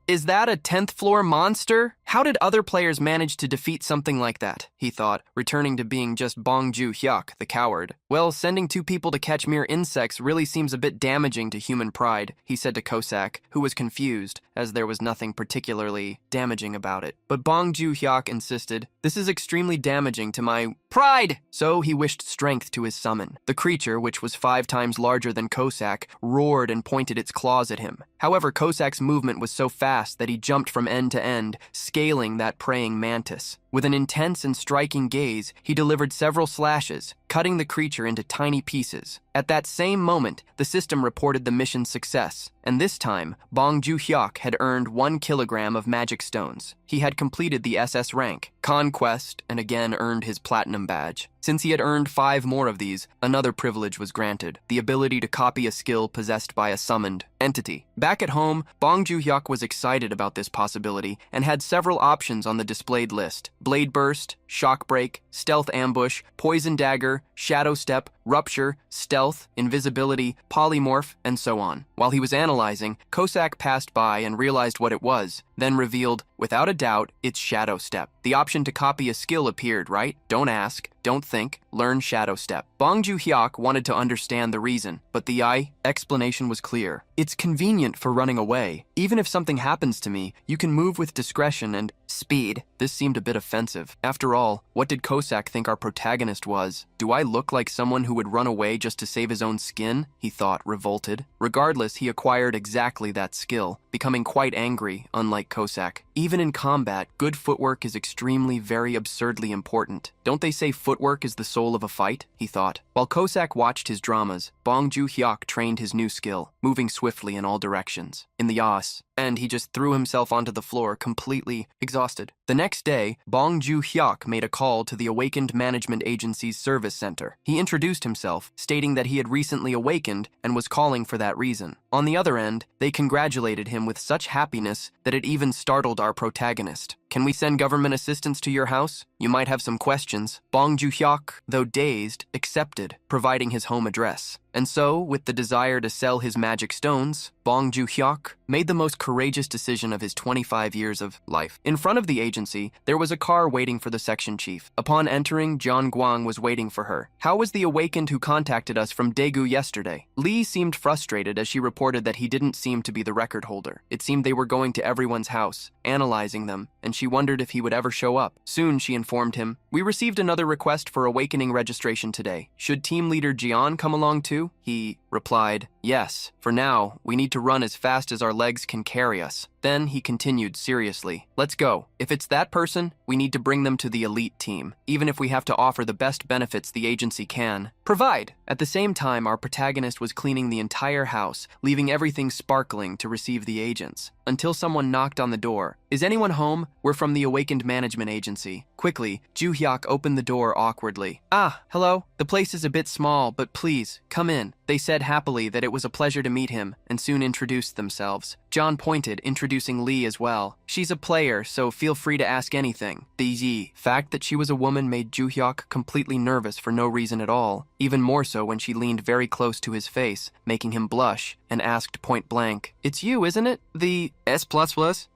Is that a 10th floor monster? How did other players manage to defeat something like that? He thought, returning to being just Bong Joo-hyuk, the coward. Well, sending 2 people to catch mere insects really seems a bit damaging to human pride, he said to Kozak, who was confused, as there was nothing particularly damaging about it. But Bong Joo-hyuk insisted, "This is extremely damaging to my pride!" So he wished strength to his summon. The creature, which was 5 times larger than Kozak, roared and pointed its claws at him. However, Kozak's movement was so fast that he jumped from end to end, scaling that praying mantis. With an intense and striking gaze, he delivered several slashes, cutting the creature into tiny pieces. At that same moment, the system reported the mission's success, and this time, Bong Joo-hyuk had earned 1 kilogram of magic stones. He had completed the SS rank, Conquest, and again earned his platinum badge. Since he had earned 5 more of these, another privilege was granted, the ability to copy a skill possessed by a summoned entity. Back at home, Bong Joo-hyuk was excited about this possibility and had several options on the displayed list: Blade Burst, Shock Break, Stealth Ambush, Poison Dagger, Shadow Step, Rupture, Stealth, Invisibility, Polymorph, and so on. While he was analyzing, Kozak passed by and realized what it was, then revealed, Without a doubt, it's Shadow Step. The option to copy a skill appeared, right? Don't ask, don't think, learn Shadow Step. Bong Joo-hyuk wanted to understand the reason, but the explanation was clear. It's convenient for running away. Even if something happens to me, you can move with discretion and speed. This seemed a bit offensive. After all, what did Kosak think our protagonist was? Do I look like someone who would run away just to save his own skin? He thought, revolted. Regardless, he acquired exactly that skill, becoming quite angry, unlike Kosak. Even in combat, good footwork is extremely, very absurdly important. Don't they say footwork is the soul of a fight? He thought. While Kosak watched his dramas, Bong Joo-hyuk trained his new skill, moving swiftly in all directions. In the yas, and he just threw himself onto the floor, completely exhausted. The next day, Bong Joo-hyuk made a call to the Awakened Management Agency's service center. He introduced himself, stating that he had recently awakened and was calling for that reason. On the other end, they congratulated him with such happiness that it even startled our protagonist. Can we send government assistance to your house? You might have some questions. Bong Joo-hyuk, though dazed, accepted, providing his home address. And so, with the desire to sell his magic stones, Bong Joo-hyuk made the most courageous decision of his 25 years of life. In front of the agency, there was a car waiting for the section chief. Upon entering, John Guang was waiting for her. How was the awakened who contacted us from Daegu yesterday? Lee seemed frustrated as she reported that he didn't seem to be the record holder. It seemed they were going to everyone's house, analyzing them, and she wondered if he would ever show up. Soon, she informed him, "We received another request for awakening registration today. Should team leader Jian come along too?" He replied, "Yes. For now, we need to run as fast as our legs can carry us." Then he continued seriously, "Let's go. If it's that person, we need to bring them to the elite team, even if we have to offer the best benefits the agency can provide." At the same time, our protagonist was cleaning the entire house, leaving everything sparkling to receive the agents, until someone knocked on the door. "Is anyone home? We're from the Awakened Management Agency." Quickly, Joo-hyuk opened the door awkwardly. "Ah, hello. The place is a bit small, but please, come in." They said happily that it was a pleasure to meet him, and soon introduced themselves. John pointed, introducing Lee as well. "She's a player, so feel free to ask anything." The fact that she was a woman made Joo-hyuk completely nervous for no reason at all, even more so when she leaned very close to his face, making him blush, and asked point blank, "It's you, isn't it? The S++?"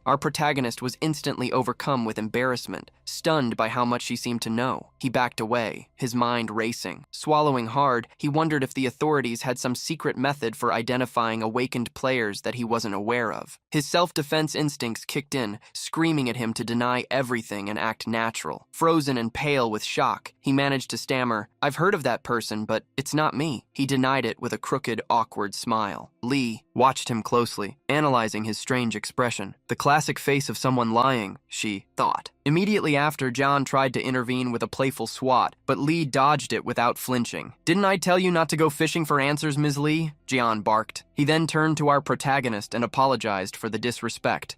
Our protagonist was instantly overcome with embarrassment, stunned by how much she seemed to know. He backed away, his mind racing. Swallowing hard, he wondered if the authorities had some secret method for identifying awakened players that he wasn't aware of. His self-defense instincts kicked in, screaming at him to deny everything and act natural. Frozen and pale with shock, he managed to stammer, "I've heard of that person, but it's not me." He denied it with a crooked, awkward smile. Lee watched him closely, analyzing his strange expression. The classic face of someone lying, she thought. Immediately after, John tried to intervene with a playful swat, but Lee dodged it without flinching. "Didn't I tell you not to go fishing for answers, Ms. Lee?" Jian barked. He then turned to our protagonist and apologized for the disrespect.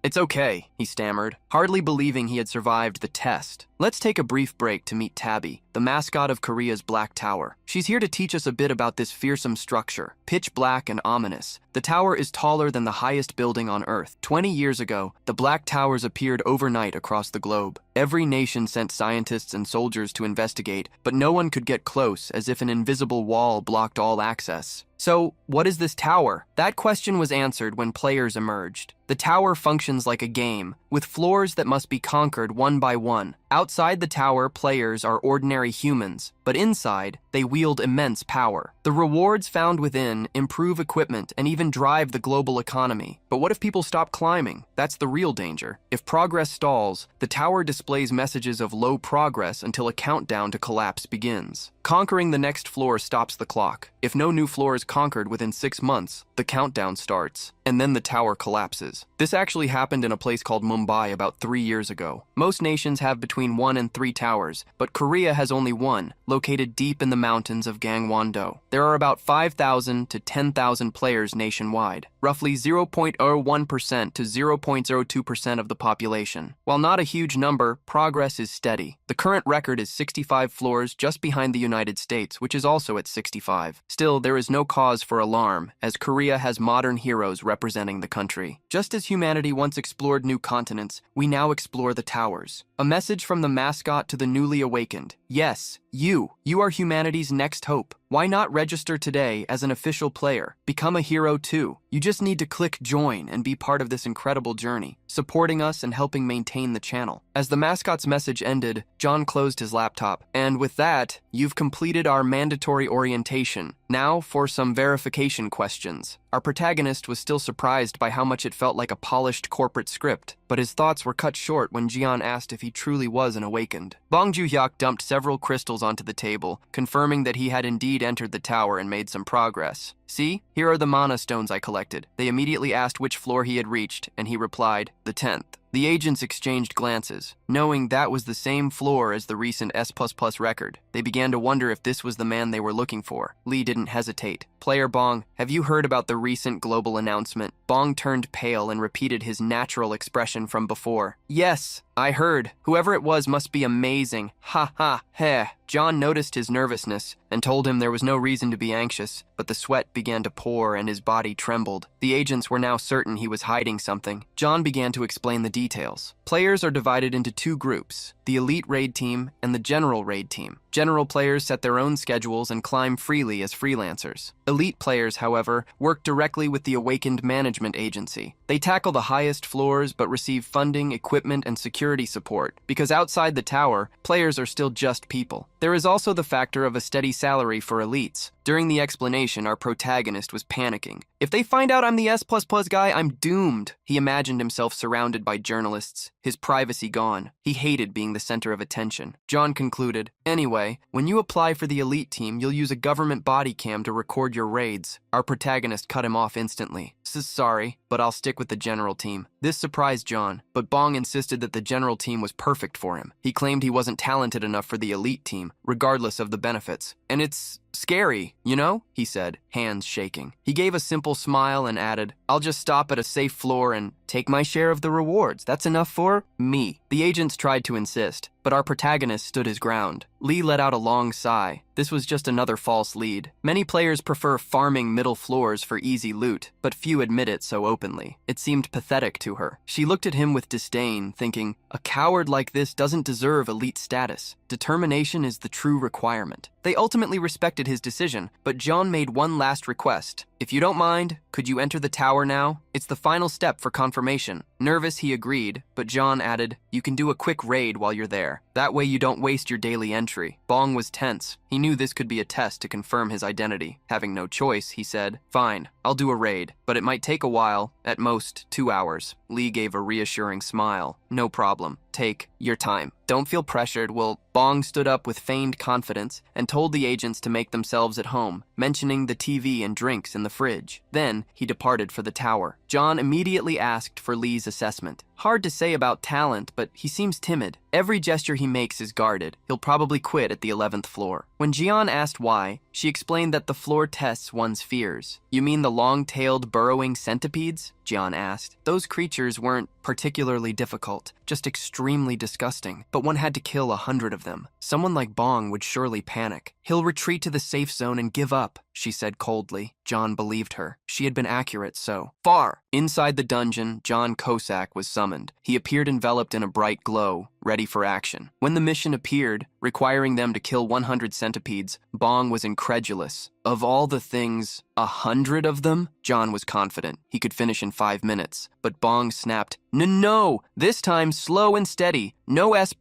It's okay," he stammered, hardly believing he had survived the test. "Let's take a brief break to meet Tabby, the mascot of Korea's Black Tower. She's here to teach us a bit about this fearsome structure, pitch black and ominous. The tower is taller than the highest building on Earth. 20 years ago, the Black Towers appeared overnight across the globe. Every nation sent scientists and soldiers to investigate, but no one could get close, as if an invisible wall blocked all access. So, what is this tower? That question was answered when players emerged. The tower functions like a game, with floors that must be conquered one by one. Outside the tower, players are ordinary humans, but inside, they wield immense power. The rewards found within improve equipment and even drive the global economy. But what if people stop climbing? That's the real danger. If progress stalls, the tower displays messages of low progress until a countdown to collapse begins. Conquering the next floor stops the clock. If no new floor is conquered within 6 months, the countdown starts, and then the tower collapses. This actually happened in a place called Mumbai about 3 years ago. Most nations have between 1 and 3 towers, but Korea has only one, located deep in the mountains of Gangwon-do. There are about 5,000 to 10,000 players nationwide, roughly 0.01% to 0.02% of the population. While not a huge number, progress is steady. The current record is 65 floors just behind the United States, which is also at 65. Still, there is no cause for alarm, as Korea has modern heroes representing the country. Just as humanity once explored new continents, we now explore the towers. A message from the mascot to the newly awakened. Yes, You are humanity's next hope. Why not register today as an official player? Become a hero too. You just need to click join and be part of this incredible journey, supporting us and helping maintain the channel. As the mascot's message ended, John closed his laptop. And with that, you've completed our mandatory orientation. Now for some verification questions. Our protagonist was still surprised by how much it felt like a polished corporate script, but his thoughts were cut short when Jian asked if he truly was an awakened. Bong Joo-hyuk dumped several crystals onto the table, confirming that he had indeed entered the tower and made some progress. See, here are the mana stones I collected. They immediately asked which floor he had reached, and he replied, the 10th. The agents exchanged glances. Knowing that was the same floor as the recent S++ record, they began to wonder if this was the man they were looking for. Lee didn't hesitate. Player Bong, have you heard about the recent global announcement? Bong turned pale and repeated his natural expression from before. Yes, I heard. Whoever it was must be amazing. Ha ha, heh. John noticed his nervousness and told him there was no reason to be anxious, but the sweat began to pour and his body trembled. The agents were now certain he was hiding something. John began to explain the details. Players are divided into two groups, the elite raid team and the general raid team. General players set their own schedules and climb freely as freelancers. Elite players, however, work directly with the Awakened Management Agency. They tackle the highest floors but receive funding, equipment, and security support, because outside the tower, players are still just people. There is also the factor of a steady salary for elites. During the explanation, our protagonist was panicking. If they find out I'm the S++ guy, I'm doomed. He imagined himself surrounded by journalists, his privacy gone. He hated being the center of attention. John concluded, anyway, when you apply for the elite team, you'll use a government body cam to record your raids. Our protagonist cut him off instantly. Sorry, but I'll stick with the general team. This surprised John, but Bong insisted that the general team was perfect for him. He claimed he wasn't talented enough for the elite team, regardless of the benefits. And it's scary, you know? He said, hands shaking. He gave a simple smile and added, I'll just stop at a safe floor and take my share of the rewards. That's enough for me. The agents tried to insist, but our protagonist stood his ground. Lee let out a long sigh. This was just another false lead. Many players prefer farming middle floors for easy loot, but few admit it so openly. It seemed pathetic to her. She looked at him with disdain, thinking, a coward like this doesn't deserve elite status. Determination is the true requirement. They ultimately respected his decision, but John made one last request. If you don't mind, could you enter the tower now? It's the final step for confirmation. Nervous, he agreed, but John added, you can do a quick raid while you're there. That way you don't waste your daily entry. Bong was tense. He knew this could be a test to confirm his identity. Having no choice, he said, fine, I'll do a raid, but it might take a while, at most 2 hours. Lee gave a reassuring smile. No problem. Take your time. Don't feel pressured. Bong stood up with feigned confidence and told the agents to make themselves at home, mentioning the TV and drinks in the fridge. Then he departed for the tower. John immediately asked for Lee's assessment. Hard to say about talent, but he seems timid. Every gesture he makes is guarded. He'll probably quit at the 11th floor. When Jian asked why, she explained that the floor tests one's fears. You mean the long-tailed burrowing centipedes? Jian asked. Those creatures weren't particularly difficult, just extremely disgusting, but one had to kill 100 of them. Someone like Bong would surely panic. He'll retreat to the safe zone and give up, she said coldly. John believed her. She had been accurate so far. Inside the dungeon, John Kosak was summoned. He appeared enveloped in a bright glow, ready for action. When the mission appeared, requiring them to kill 100 centipedes, Bong was incredulous. Of all the things, 100 of them? John was confident. He could finish in 5 minutes. But Bong snapped, No, this time slow and steady. No S++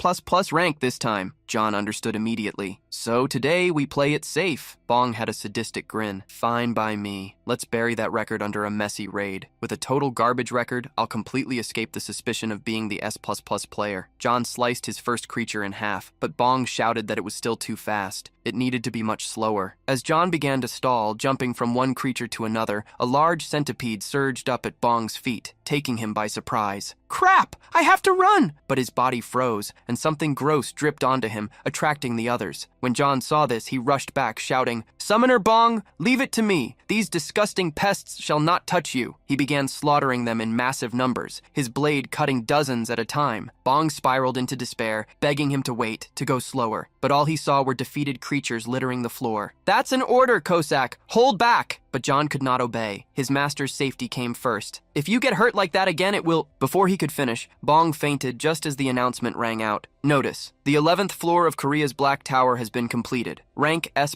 rank this time. John understood immediately. So today we play it safe. Bong had a sadistic grin. Fine by me. Let's bury that record under a messy raid. With a total garbage record, I'll completely escape the suspicion of being the S++ player. John sliced his first creature in half, but Bong shouted that it was still too fast. It needed to be much slower. As John began to stall, jumping from one creature to another, a large centipede surged up at Bong's feet, taking him by surprise. Crap! I have to run! But his body froze, and something gross dripped onto him, attracting the others. When John saw this, he rushed back, shouting, Summoner Bong, leave it to me. These disgusting pests shall not touch you. He began slaughtering them in massive numbers, his blade cutting dozens at a time. Bong spiraled into despair, begging him to wait, to go slower. But all he saw were defeated creatures littering the floor. That's an order, Kosak! Hold back! but John could not obey. His master's safety came first. "If you get hurt like that again, it will—" Before he could finish, Bong fainted just as the announcement rang out. "Notice: the 11th floor of Korea's Black Tower has been completed. Rank S++.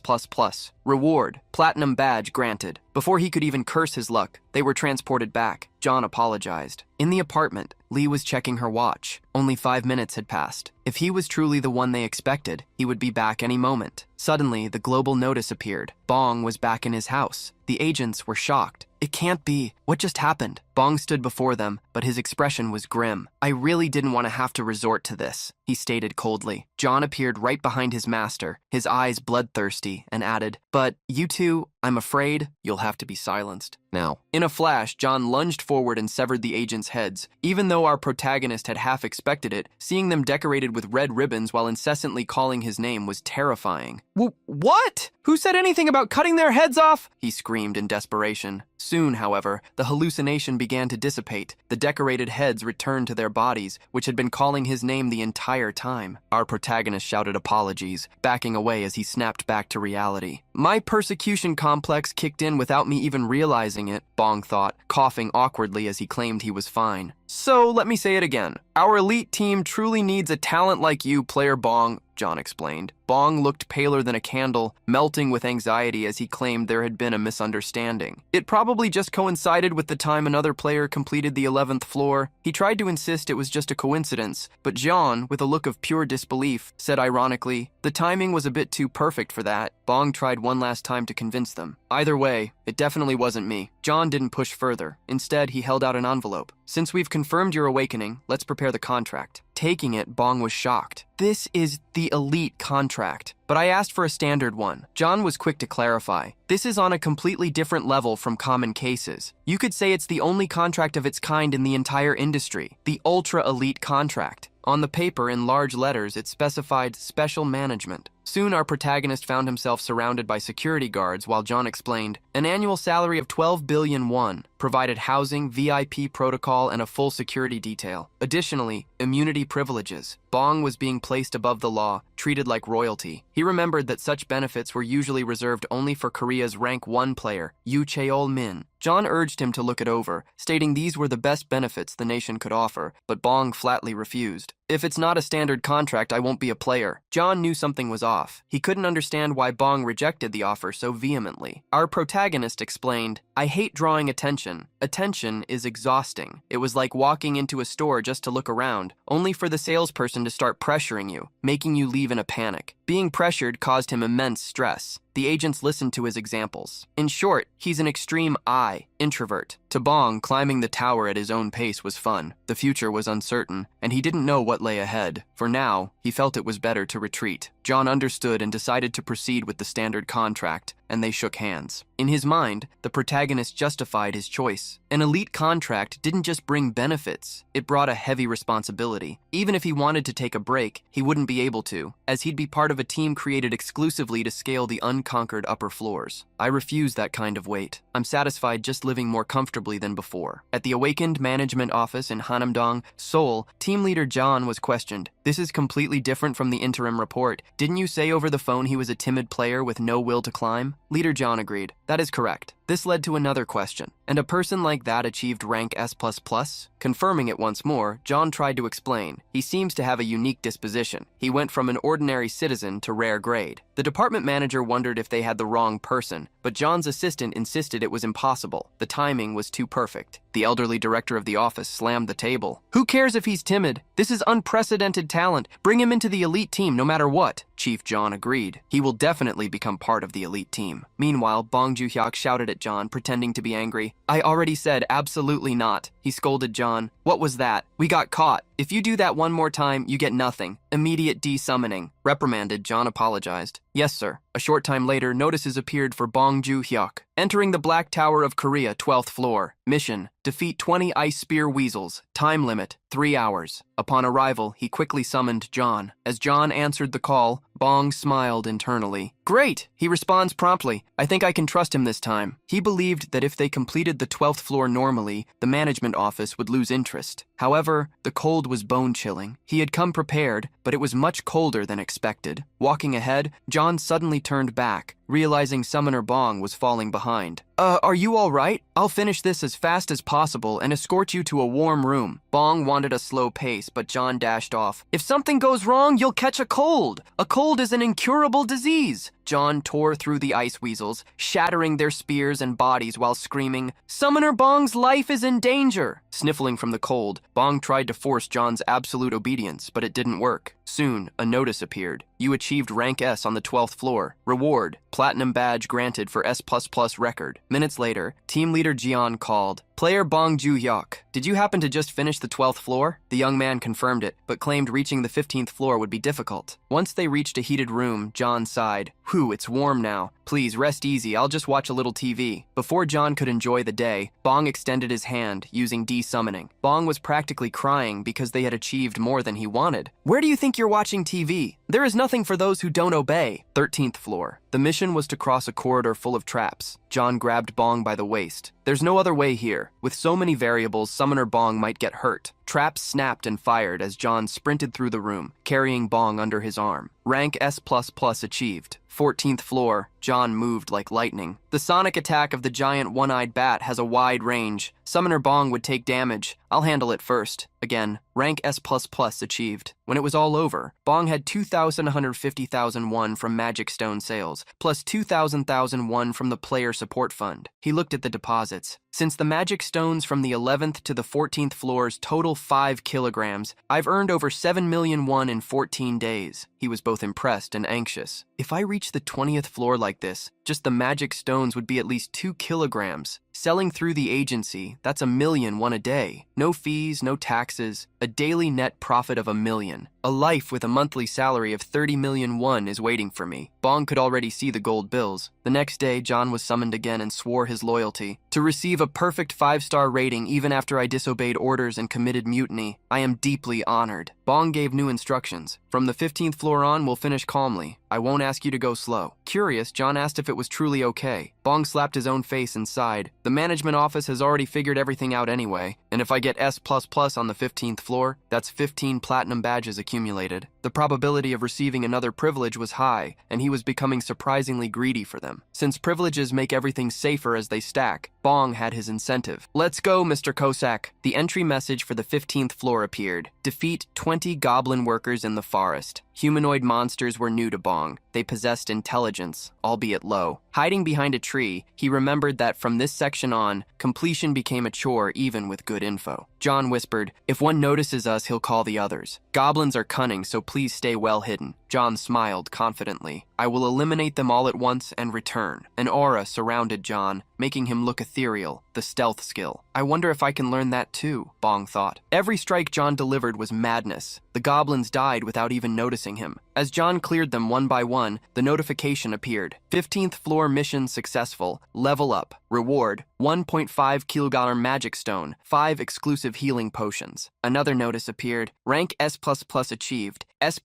Reward: Platinum badge granted." Before he could even curse his luck, they were transported back. John apologized. In the apartment, Lee was checking her watch. Only 5 minutes had passed. If he was truly the one they expected, he would be back any moment. Suddenly, the global notice appeared. Bong was back in his house. The agents were shocked. "It can't be. What just happened?" Bong stood before them, but his expression was grim. "I really didn't want to have to resort to this," he stated coldly. John appeared right behind his master, his eyes bloodthirsty, and added, "But you two, I'm afraid you'll have to be silenced now." In a flash, John lunged forward and severed the agents' heads. Even though our protagonist had half expected it, seeing them decorated with red ribbons while incessantly calling his name was terrifying. What? Who said anything about cutting their heads off?" he screamed in desperation. Soon, however, the hallucination began to dissipate. The decorated heads returned to their bodies, which had been calling his name the entire time. Our protagonist shouted apologies, backing away as he snapped back to reality. "My persecution complex kicked in without me even realizing it," Bong thought, coughing awkwardly as he claimed he was fine. "So, let me say it again. Our elite team truly needs a talent like you, Player Bong," John explained. Bong looked paler than a candle, melting with anxiety as he claimed there had been a misunderstanding. It probably just coincided with the time another player completed the 11th floor. He tried to insist it was just a coincidence, but John, with a look of pure disbelief, said ironically, "The timing was a bit too perfect for that." Bong tried one last time to convince them. "Either way, it definitely wasn't me." John didn't push further. Instead, he held out an envelope. "Since we've confirmed your awakening, let's prepare the contract." Taking it, Bong was shocked. "This is the elite contract, but I asked for a standard one." John was quick to clarify. "This is on a completely different level from common cases. You could say it's the only contract of its kind in the entire industry, the ultra-elite contract." On the paper, in large letters, it specified special management. Soon, our protagonist found himself surrounded by security guards while John explained, "An annual salary of 12 billion won, provided housing, VIP protocol, and a full security detail. Additionally, immunity privileges." Bong was being placed above the law, treated like royalty. He remembered that such benefits were usually reserved only for Korea's rank 1 player, Yoo Cheol-min. John urged him to look it over, stating these were the best benefits the nation could offer, but Bong flatly refused. "If it's not a standard contract, I won't be a player." John knew something was off. He couldn't understand why Bong rejected the offer so vehemently. Our protagonist explained, "I hate drawing attention. Attention is exhausting. It was like walking into a store just to look around, only for the salesperson to start pressuring you, making you leave in a panic." Being pressured caused him immense stress. The agents listened to his examples. In short, he's an extreme introvert. To Bong, climbing the tower at his own pace was fun. The future was uncertain, and he didn't know what lay ahead. For now, he felt it was better to retreat. John understood and decided to proceed with the standard contract, and they shook hands. In his mind, the protagonist justified his choice. An elite contract didn't just bring benefits, it brought a heavy responsibility. Even if he wanted to take a break, he wouldn't be able to, as he'd be part of a team created exclusively to scale the unconquered upper floors. "I refuse that kind of weight. I'm satisfied just living more comfortably than before." At the Awakened Management Office in Hanamdong, Seoul, team leader John was questioned. "This is completely different from the interim report. Didn't you say over the phone he was a timid player with no will to climb?" Leader John agreed. "That is correct." This led to another question. "And a person like that achieved rank S++? Confirming it once more, John tried to explain. "He seems to have a unique disposition. He went from an ordinary citizen to rare grade." The department manager wondered if they had the wrong person, but John's assistant insisted it was impossible. The timing was too perfect. The elderly director of the office slammed the table. "Who cares if he's timid? This is unprecedented talent. Bring him into the elite team no matter what." Chief John agreed. "He will definitely become part of the elite team." Meanwhile, Bong Joo-hyuk shouted at John, pretending to be angry. "I already said absolutely not." He scolded John. "What was that? We got caught. If you do that one more time, you get nothing. Immediate de-summoning." Reprimanded, John apologized. "Yes, sir." A short time later, notices appeared for Bong Joo-hyuk. Entering the Black Tower of Korea, 12th floor. Mission: defeat 20 ice spear weasels. Time limit: 3 hours. Upon arrival, he quickly summoned John. As John answered the call, Bong smiled internally. "Great! He responds promptly. I think I can trust him this time." He believed that if they completed the 12th floor normally, the management office would lose interest. However, the cold was bone-chilling. He had come prepared, but it was much colder than expected. Walking ahead, John suddenly turned back, realizing Summoner Bong was falling behind. Are you all right? I'll finish this as fast as possible and escort you to a warm room. Bong wanted a slow pace, but John dashed off. If something goes wrong, you'll catch a cold. A cold is an incurable disease. John tore through the ice weasels, shattering their spears and bodies while screaming, Summoner Bong's life is in danger! Sniffling from the cold, Bong tried to force John's absolute obedience, but it didn't work. Soon, a notice appeared. You achieved rank S on the 12th floor. Reward, platinum badge granted for S++ record. Minutes later, team leader Jian called, Player Bong Ju-hyuk, did you happen to just finish the 12th floor? The young man confirmed it, but claimed reaching the 15th floor would be difficult. Once they reached a heated room, John sighed. Whew, it's warm now. Please, rest easy, I'll just watch a little TV. Before John could enjoy the day, Bong extended his hand, using de-summoning. Bong was practically crying because they had achieved more than he wanted. Where do you think you're watching TV? There is nothing for those who don't obey. 13th floor. The mission was to cross a corridor full of traps. John grabbed Bong by the waist. There's no other way here. With so many variables, Summoner Bong might get hurt. Traps snapped and fired as John sprinted through the room, carrying Bong under his arm. Rank S++ achieved. 14th floor, John moved like lightning. The sonic attack of the giant one-eyed bat has a wide range. Summoner Bong would take damage. I'll handle it first. Again, rank S++ achieved. When it was all over, Bong had 2,150,000 won from Magic Stone sales, plus 2,000 won from the Player Support Fund. He looked at the deposits. Since the Magic Stones from the 11th to the 14th floors total 5 kilograms, I've earned over 7 million won in 14 days. He was both impressed and anxious. If I reach the 20th floor like this, just the Magic Stones would be at least 2 kilograms. Selling through the agency, that's 1 million won a day. No fees, no taxes, a daily net profit of 1 million. A life with a monthly salary of 30 million won is waiting for me. Bong could already see the gold bills. The next day, John was summoned again and swore his loyalty. To receive a perfect 5-star rating even after I disobeyed orders and committed mutiny, I am deeply honored. Bong gave new instructions. From the 15th floor on, we'll finish calmly. I won't ask you to go slow. Curious, John asked if it was truly okay. Bong slapped his own face and sighed. The management office has already figured everything out anyway, and if I get S++ on the 15th floor, that's 15 platinum badges accumulated. The probability of receiving another privilege was high, and he was becoming surprisingly greedy for them. Since privileges make everything safer as they stack, Bong had his incentive. Let's go, Mr. Kosak. The entry message for the 15th floor appeared. Defeat 20 goblin workers in the forest. Humanoid monsters were new to Bong. They possessed intelligence, albeit low. Hiding behind a tree, he remembered that from this section on, completion became a chore even with good info. John whispered, if one notices us, he'll call the others. Goblins are cunning, so please stay well hidden. John smiled confidently. I will eliminate them all at once and return. An aura surrounded John, making him look ethereal, the stealth skill. I wonder if I can learn that too, Bong thought. Every strike John delivered was madness. The goblins died without even noticing him. As John cleared them one by one, the notification appeared. 15th floor mission successful. Level up. Reward, 1.5 kilogram magic stone, 5 exclusive healing potions. Another notice appeared. Rank S++ achieved. S++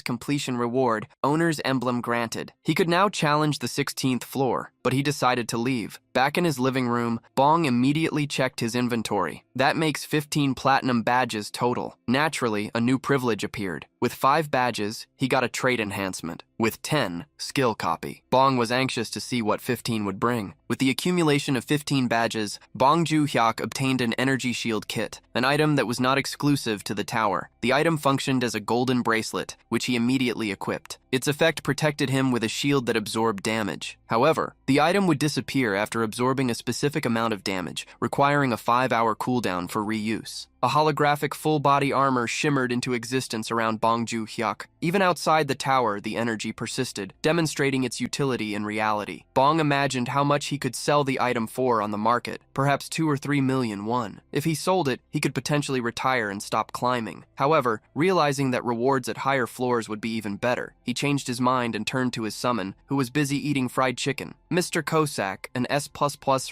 completion reward, owner's emblem granted. He could now challenge the 16th floor, but he decided to leave. Back in his living room, Bong immediately checked his inventory. That makes 15 platinum badges total. Naturally, a new privilege appeared. With 5 badges, he got a trait enhancement. With 10, skill copy. Bong was anxious to see what 15 would bring. With the accumulation of 15 badges, Bong Ju-hyuk obtained an energy shield kit, an item that was not exclusive to the tower. The item functioned as a golden bracelet, which he immediately equipped. Its effect protected him with a shield that absorbed damage. However, the item would disappear after absorbing a specific amount of damage, requiring a 5-hour cooldown for reuse. A holographic full-body armor shimmered into existence around Bong Ju-hyuk. Even outside the tower, the energy persisted, demonstrating its utility in reality. Bong imagined how much he could sell the item for on the market, perhaps 2 or 3 million won. If he sold it, he could potentially retire and stop climbing. However, realizing that rewards at higher floors would be even better, he changed his mind and turned to his summon, who was busy eating fried chicken. Mr. Kosak, an S++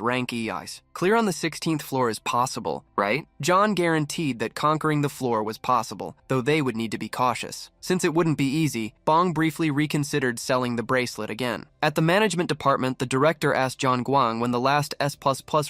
rank EIs. Clear on the 16th floor is possible, right? John guaranteed that conquering the floor was possible, though they would need to be cautious. Since it wouldn't be easy, Bong briefly reconsidered selling the bracelet again. At the management department, the director asked John Guang when the last S++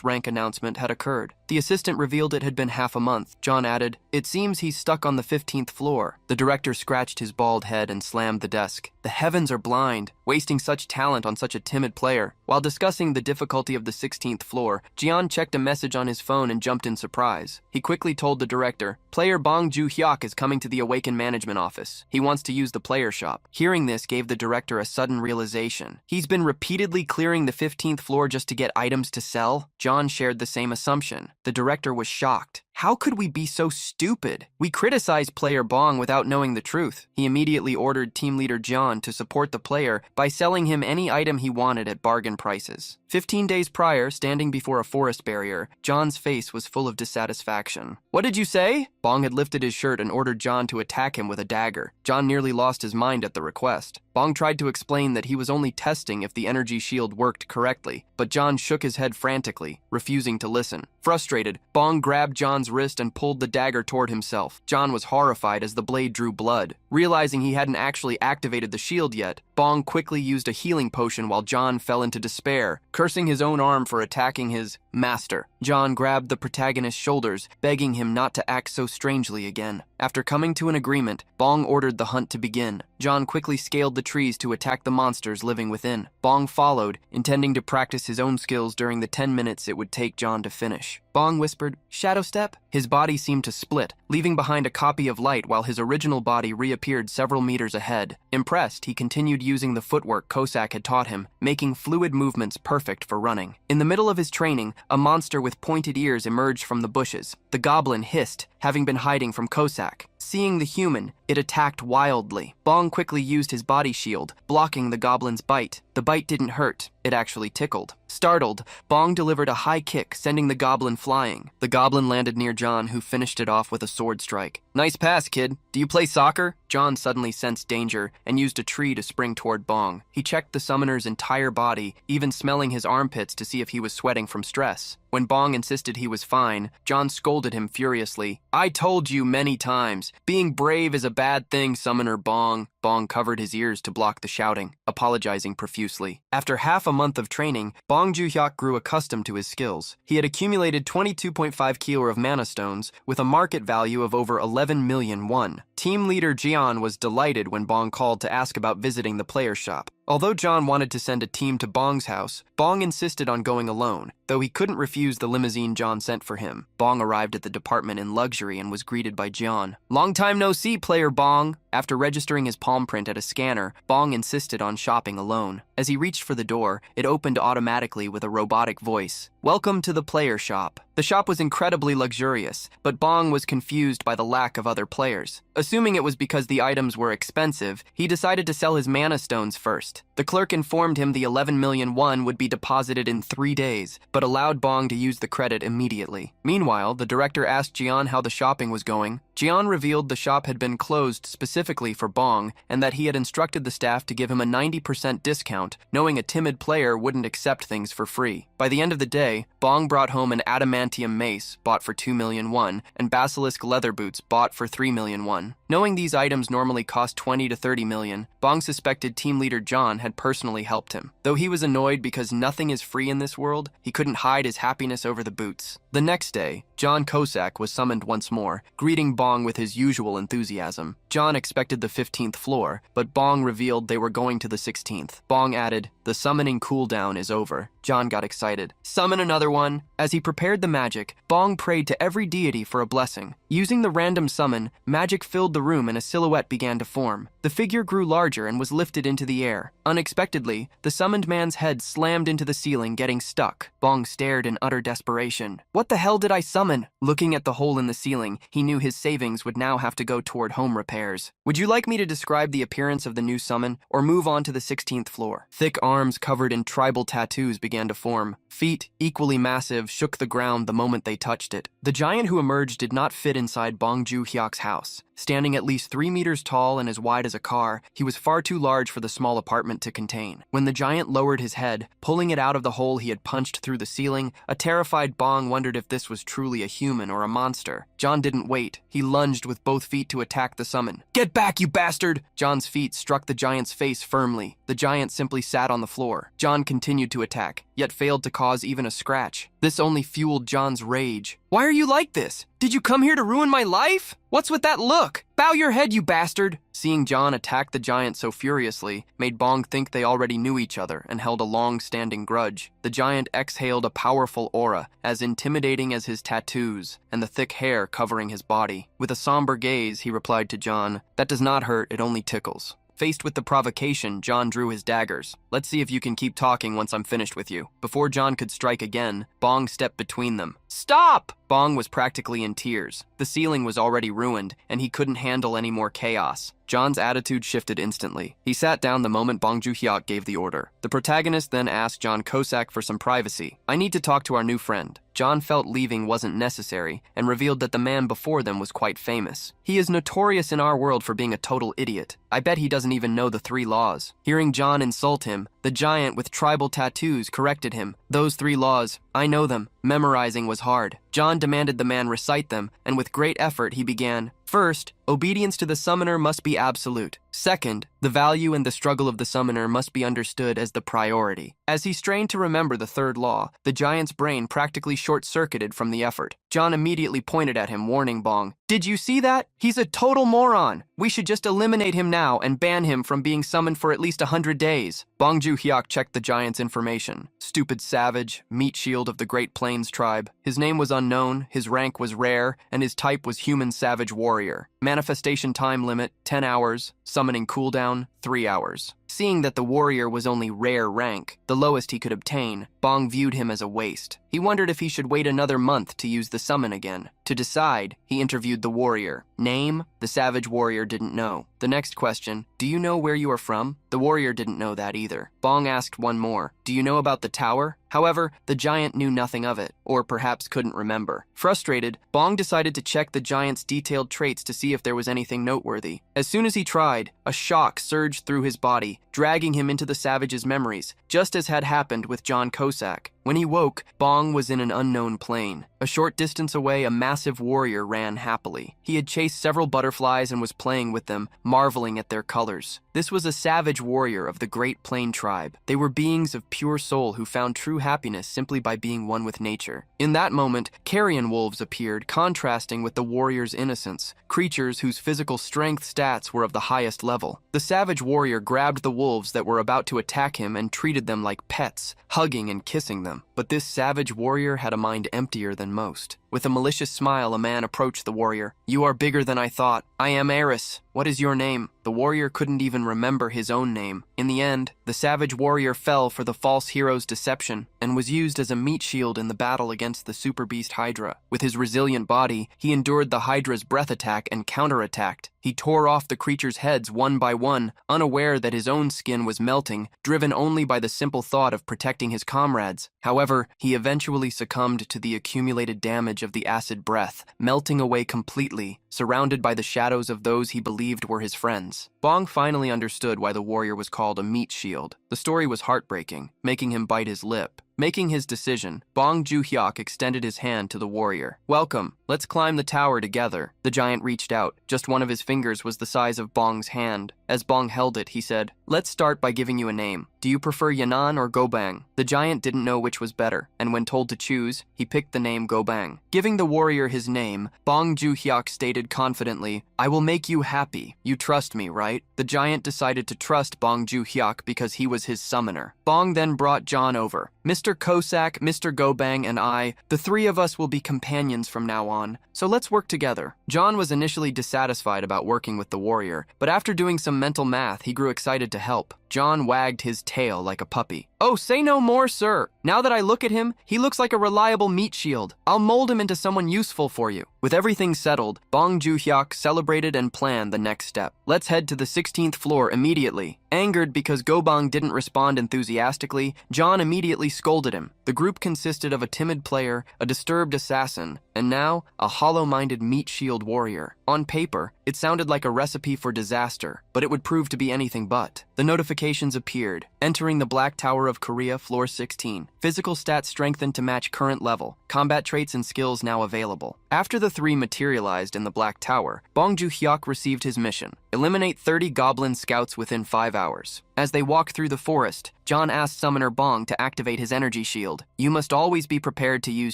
rank announcement had occurred. The assistant revealed it had been half a month. John added, "It seems he's stuck on the 15th floor." The director scratched his bald head and slammed the desk. The heavens are blind, wasting such talent on such a timid player. While discussing the difficulty of the 16th floor, Jian checked a message on his phone and jumped in surprise. He quickly told the director, "Player Bong Joo-hyuk is coming to the Awakens management office. He wants to use the player shop." Hearing this gave the director a sudden realization. He's been repeatedly clearing the 15th floor just to get items to sell? John shared the same assumption. The director was shocked. How could we be so stupid? We criticized player Bong without knowing the truth. He immediately ordered team leader John to support the player by selling him any item he wanted at bargain prices. 15 days prior, standing before a forest barrier, John's face was full of dissatisfaction. "What did you say?" Bong had lifted his shirt and ordered John to attack him with a dagger. John nearly lost his mind at the request. Bong tried to explain that he was only testing if the energy shield worked correctly, but John shook his head frantically, refusing to listen. Frustrated, Bong grabbed John's wrist and pulled the dagger toward himself. John was horrified as the blade drew blood. Realizing he hadn't actually activated the shield yet, Bong quickly used a healing potion while John fell into despair, cursing his own arm for attacking his master. John grabbed the protagonist's shoulders, begging him not to act so strangely again. After coming to an agreement, Bong ordered the hunt to begin. John quickly scaled the trees to attack the monsters living within. Bong followed, intending to practice his own skills during the 10 minutes it would take John to finish. Bong whispered, "Shadow step?" His body seemed to split, leaving behind a copy of light while his original body reappeared several meters ahead. Impressed, he continued using the footwork Cossack had taught him, making fluid movements perfect for running. In the middle of his training, a monster with pointed ears emerged from the bushes. The goblin hissed, having been hiding from Cossack. Seeing the human, it attacked wildly. Bong quickly used his body shield, blocking the goblin's bite. The bite didn't hurt, it actually tickled. Startled, Bong delivered a high kick, sending the goblin flying. The goblin landed near John, who finished it off with a sword strike. "Nice pass, kid. Do you play soccer?" John suddenly sensed danger and used a tree to spring toward Bong. He checked the summoner's entire body, even smelling his armpits to see if he was sweating from stress. When Bong insisted he was fine, John scolded him furiously. "I told you many times. Being brave is a bad thing, Summoner Bong." Bong covered his ears to block the shouting, apologizing profusely. After half a month of training, Bong Joo-hyuk grew accustomed to his skills. He had accumulated 22.5 kilo of mana stones, with a market value of over 11 million won. Team leader Jian was delighted when Bong called to ask about visiting the player shop. Although John wanted to send a team to Bong's house, Bong insisted on going alone, though he couldn't refuse the limousine John sent for him. Bong arrived at the department in luxury and was greeted by Jian. "Long time no see, player Bong." After registering his palm print at a scanner, Bong insisted on shopping alone. As he reached for the door, it opened automatically with a robotic voice. "Welcome to the player shop." The shop was incredibly luxurious, but Bong was confused by the lack of other players. Assuming it was because the items were expensive, he decided to sell his mana stones first. The clerk informed him the 11 million won would be deposited in 3 days, but allowed Bong to use the credit immediately. Meanwhile, the director asked Jian how the shopping was going. Jian revealed the shop had been closed specifically for Bong, and that he had instructed the staff to give him a 90% discount, knowing a timid player wouldn't accept things for free. By the end of the day, Bong brought home an adamantium mace, bought for 2 million won, and basilisk leather boots, bought for 3 million won. Knowing these items normally cost 20 to 30 million, Bong suspected team leader John had personally helped him. Though he was annoyed because nothing is free in this world, he couldn't hide his happiness over the boots. The next day, John Cossack was summoned once more, greeting Bong with his usual enthusiasm. John expected the 15th floor, but Bong revealed they were going to the 16th. Bong added, "The summoning cooldown is over." John got excited. "Summon another one." As he prepared the magic, Bong prayed to every deity for a blessing. Using the random summon, magic filled the room and a silhouette began to form. The figure grew larger and was lifted into the air. Unexpectedly, the summoned man's head slammed into the ceiling, getting stuck. Bong stared in utter desperation. "What the hell did I summon?" Looking at the hole in the ceiling, he knew his savings would now have to go toward home repairs. "Would you like me to describe the appearance of the new summon, or move on to the 16th floor? Thick arms covered in tribal tattoos began to form. Feet, equally massive, shook the ground the moment they touched it. The giant who emerged did not fit inside Bong Joo-hyuk's house. Standing at least 3 meters tall and as wide as a car, he was far too large for the small apartment to contain. When the giant lowered his head, pulling it out of the hole he had punched through the ceiling, a terrified Bong wondered if this was truly a human or a monster. John didn't wait. He lunged with both feet to attack the summon. "Get back, you bastard!" John's feet struck the giant's face firmly. The the giant simply sat on the floor. John continued to attack, yet failed to cause even a scratch. This only fueled John's rage. "Why are you like this? Did you come here to ruin my life? What's with that look? Bow your head, you bastard!" Seeing John attack the giant so furiously made Bong think they already knew each other and held a long-standing grudge. The giant exhaled a powerful aura, as intimidating as his tattoos and the thick hair covering his body. With a somber gaze, he replied to John, "That does not hurt, it only tickles." Faced with the provocation, John drew his daggers. "Let's see if you can keep talking once I'm finished with you." Before John could strike again, Bong stepped between them. "Stop!" Bong was practically in tears. The ceiling was already ruined, and he couldn't handle any more chaos. John's attitude shifted instantly. He sat down the moment Bong Joo-hyuk gave the order. The protagonist then asked John Cusack for some privacy. "I need to talk to our new friend." John felt leaving wasn't necessary and revealed that the man before them was quite famous. "He is notorious in our world for being a total idiot. I bet he doesn't even know the 3 laws." Hearing John insult him, the giant with tribal tattoos corrected him. "Those 3 laws, I know them. Memorizing was hard." John demanded the man recite them, and with great effort he began. "First, obedience to the summoner must be absolute. Second, the value and the struggle of the summoner must be understood as the priority." As he strained to remember the 3rd law, the giant's brain practically short-circuited from the effort. John immediately pointed at him, warning Bong, "Did you see that? He's a total moron. We should just eliminate him now and ban him from being summoned for at least 100 days. Bong Joo-hyuk checked the giant's information. Stupid savage, meat shield of the Great Plains tribe. His name was unknown, his rank was rare, and his type was human savage warrior. Manifestation time limit, 10 hours. Summoning cooldown, 3 hours. Seeing that the warrior was only rare rank, the lowest he could obtain, Bong viewed him as a waste. He wondered if he should wait another month to use the summon again. To decide, he interviewed the warrior. Name? The savage warrior didn't know. The next question, "Do you know where you are from?" The warrior didn't know that either. Bong asked one more, "Do you know about the tower?" However, the giant knew nothing of it, or perhaps couldn't remember. Frustrated, Bong decided to check the giant's detailed traits to see if there was anything noteworthy. As soon as he tried, a shock surged through his body, dragging him into the savage's memories, just as had happened with John Cusack. When he woke, Bong was in an unknown plain. A short distance away, a massive warrior ran happily. He had chased several butterflies and was playing with them, marveling at their colors. This was a savage warrior of the Great Plain tribe. They were beings of pure soul who found true happiness simply by being one with nature. In that moment, carrion wolves appeared, contrasting with the warrior's innocence, creatures whose physical strength stats were of the highest level. The savage warrior grabbed the wolves that were about to attack him and treated them like pets, hugging and kissing them. But this savage warrior had a mind emptier than most. With a malicious smile, a man approached the warrior. "You are bigger than I thought. I am Eris. What is your name?" The warrior couldn't even remember his own name. In the end, the savage warrior fell for the false hero's deception and was used as a meat shield in the battle against the super beast Hydra. With his resilient body, he endured the Hydra's breath attack and counterattacked. He tore off the creature's heads one by one, unaware that his own skin was melting, driven only by the simple thought of protecting his comrades. However, he eventually succumbed to the accumulated damage of the acid breath, melting away completely, surrounded by the shadows of those he believed were his friends. Bong finally understood why the warrior was called a meat shield. The story was heartbreaking, making him bite his lip. Making his decision, Bong Joo-hyuk extended his hand to the warrior. "Welcome. Let's climb the tower together." The giant reached out. Just one of his fingers was the size of Bong's hand. As Bong held it, he said, "Let's start by giving you a name. Do you prefer Yanan or Gobang?" The giant didn't know which was better, and when told to choose, he picked the name Gobang. Giving the warrior his name, Bong Joo-hyuk stated confidently, "I will make you happy. You trust me, right?" The giant decided to trust Bong Joo-hyuk because he was his summoner. Bong then brought John over. "Mr. Cusack, Mr. Gobang, and I, the 3 of us will be companions from now on, so let's work together." John was initially dissatisfied about working with the warrior, but after doing some mental math, he grew excited to help. John wagged his tail like a puppy. "Oh, say no more, sir. Now that I look at him, he looks like a reliable meat shield. I'll mold him into someone useful for you." With everything settled, Bong Joo-hyuk celebrated and planned the next step. "Let's head to the 16th floor immediately." Angered because Gobang didn't respond enthusiastically, John immediately scolded him. The group consisted of a timid player, a disturbed assassin, And now, a hollow-minded meat shield warrior. On paper, it sounded like a recipe for disaster, but it would prove to be anything but. The notifications appeared. Entering the Black Tower of Korea, floor 16. Physical stats strengthened to match current level. Combat traits and skills now available. After the three materialized in the Black Tower, Bong Joon-hyuk received his mission. Eliminate 30 goblin scouts within 5 hours. As they walked through the forest, John asked Summoner Bong to activate his energy shield. You must always be prepared to use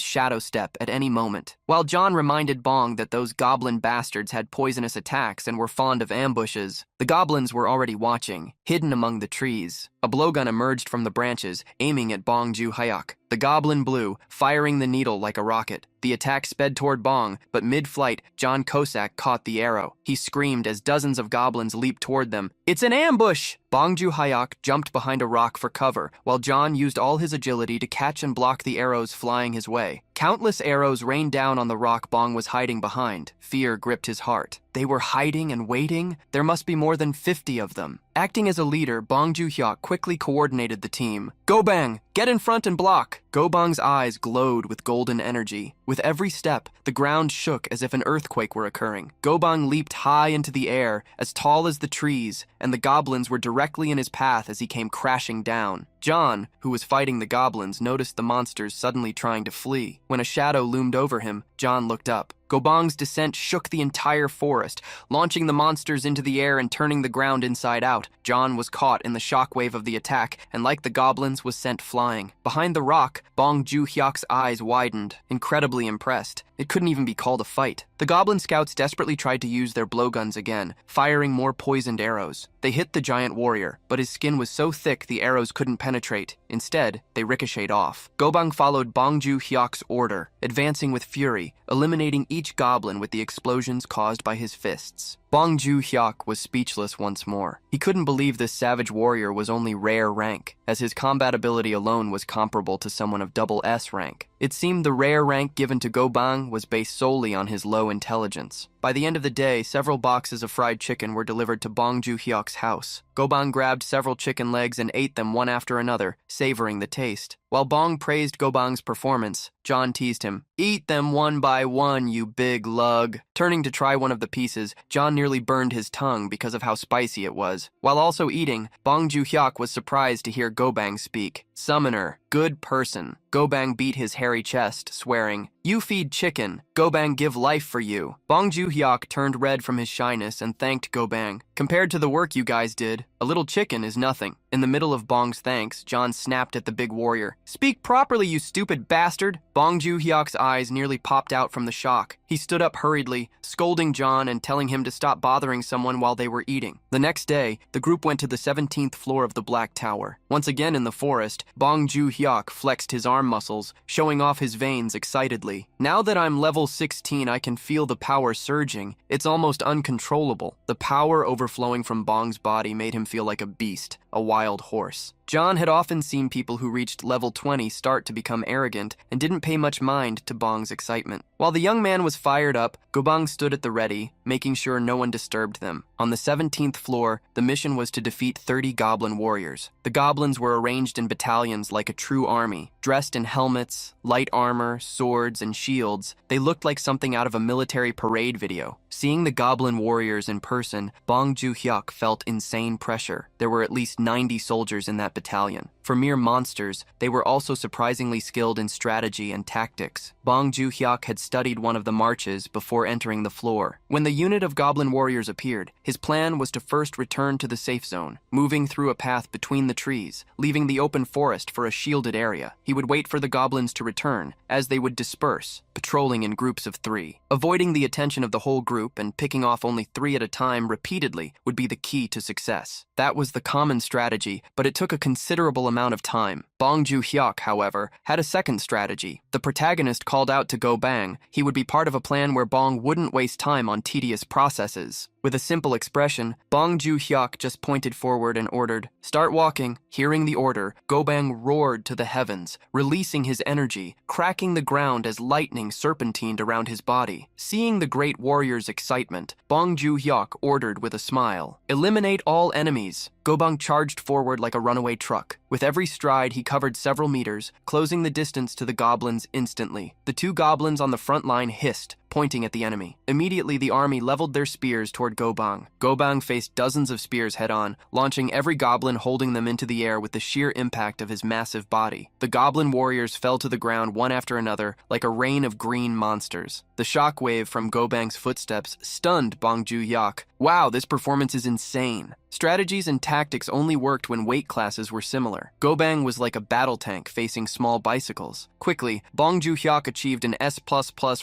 Shadow Step at any moment. While John reminded Bong that those goblin bastards had poisonous attacks and were fond of ambushes, the goblins were already watching, hidden among the trees. A blowgun emerged from the branches, aiming at Bong Joon-hyuk. The goblin blew, firing the needle like a rocket. The attack sped toward Bong, but mid-flight, John Cossack caught the arrow. He screamed as dozens of goblins leaped toward them. "It's an ambush!" Bong Joon-hyuk jumped behind a rock for cover, while John used all his agility to catch and block the arrows flying his way. Countless arrows rained down on the rock Bong was hiding behind. Fear gripped his heart. They were hiding and waiting? There must be more than 50 of them. Acting as a leader, Bong Joon-hyuk quickly coordinated the team. "Go Bang! Get in front and block!" Go Bang's eyes glowed with golden energy. With every step, the ground shook as if an earthquake were occurring. Go Bang leaped high into the air, as tall as the trees, and the goblins were directly in his path as he came crashing down. John, who was fighting the goblins, noticed the monsters suddenly trying to flee. When a shadow loomed over him, John looked up. Gobang's descent shook the entire forest, launching the monsters into the air and turning the ground inside out. John was caught in the shockwave of the attack, and like the goblins, was sent flying. Behind the rock, Bong Joon-hyuk's eyes widened, incredibly impressed. It couldn't even be called a fight. The goblin scouts desperately tried to use their blowguns again, firing more poisoned arrows. They hit the giant warrior, but his skin was so thick the arrows couldn't penetrate. Instead, they ricocheted off. Gobang followed Bong Joon-hyuk's order, advancing with fury, eliminating each goblin with the explosions caused by his fists. Bong Joon-hyuk was speechless once more. He couldn't believe this savage warrior was only rare rank, as his combat ability alone was comparable to someone of double S rank. It seemed the rare rank given to Gobang was based solely on his low intelligence. By the end of the day, several boxes of fried chicken were delivered to Bong Joon-hyuk's house. Gobang grabbed several chicken legs and ate them one after another, savoring the taste. While Bong praised Gobang's performance, John teased him. "Eat them one by one, you big lug." Turning to try one of the pieces, John nearly burned his tongue because of how spicy it was. While also eating, Bong Joon-hyuk was surprised to hear Gobang speak. "Summoner, good person." Gobang beat his hairy chest, swearing, "You feed chicken. Gobang give life for you." Bong Joon-hyuk turned red from his shyness and thanked Gobang. "Compared to the work you guys did, a little chicken is nothing." In the middle of Bong's thanks, John snapped at the big warrior. "Speak properly, you stupid bastard!" Bong Joon-hyuk's eyes nearly popped out from the shock. He stood up hurriedly, scolding John and telling him to stop bothering someone while they were eating. The next day, the group went to the 17th floor of the Black Tower. Once again in the forest, Bong Joon-hyuk flexed his arm muscles, showing off his veins excitedly. "Now that I'm level 16, I can feel the power surging. It's almost uncontrollable." The power overflowing from Bong's body made him feel like a beast, a wild horse. John had often seen people who reached level 20 start to become arrogant and didn't pay much mind to Bong's excitement. While the young man was fired up, Gobang stood at the ready, making sure no one disturbed them. On the 17th floor, the mission was to defeat 30 goblin warriors. The goblins were arranged in battalions like a true army. Dressed in helmets, light armor, swords, and shields, they looked like something out of a military parade video. Seeing the goblin warriors in person, Bong Joon-hyuk felt insane pressure. There were at least 90 soldiers in that battalion. For mere monsters, they were also surprisingly skilled in strategy and tactics. Bong Joon-hyuk had studied one of the marches before entering the floor. When the unit of goblin warriors appeared, his plan was to first return to the safe zone, moving through a path between the trees, leaving the open forest for a shielded area. He would wait for the goblins to return, as they would disperse, patrolling in groups of 3. Avoiding the attention of the whole group and picking off only 3 at a time repeatedly would be the key to success. That was the common strategy, but it took a considerable amount of time. Bong Joon-hyuk, however, had a second strategy. The protagonist called out to Gobang. He would be part of a plan where Bong wouldn't waste time on tedious processes. With a simple expression, Bong Joon-hyuk just pointed forward and ordered, "Start walking." Hearing the order, Gobang roared to the heavens, releasing his energy, cracking the ground as lightning serpentined around his body. Seeing the great warrior's excitement, Bong Joon-hyuk ordered with a smile, "Eliminate all enemies." Gobang charged forward like a runaway truck. With every stride, he covered several meters, closing the distance to the goblins instantly. The two goblins on the front line hissed, pointing at the enemy. Immediately, the army leveled their spears toward Gobang. Gobang faced dozens of spears head-on, launching every goblin, holding them into the air with the sheer impact of his massive body. The goblin warriors fell to the ground one after another, like a rain of green monsters. The shockwave from Gobang's footsteps stunned Bong Joon-hyuk. Wow, this performance is insane. Strategies and tactics only worked when weight classes were similar. Gobang was like a battle tank facing small bicycles. Quickly, Bong Joon-hyuk achieved an S++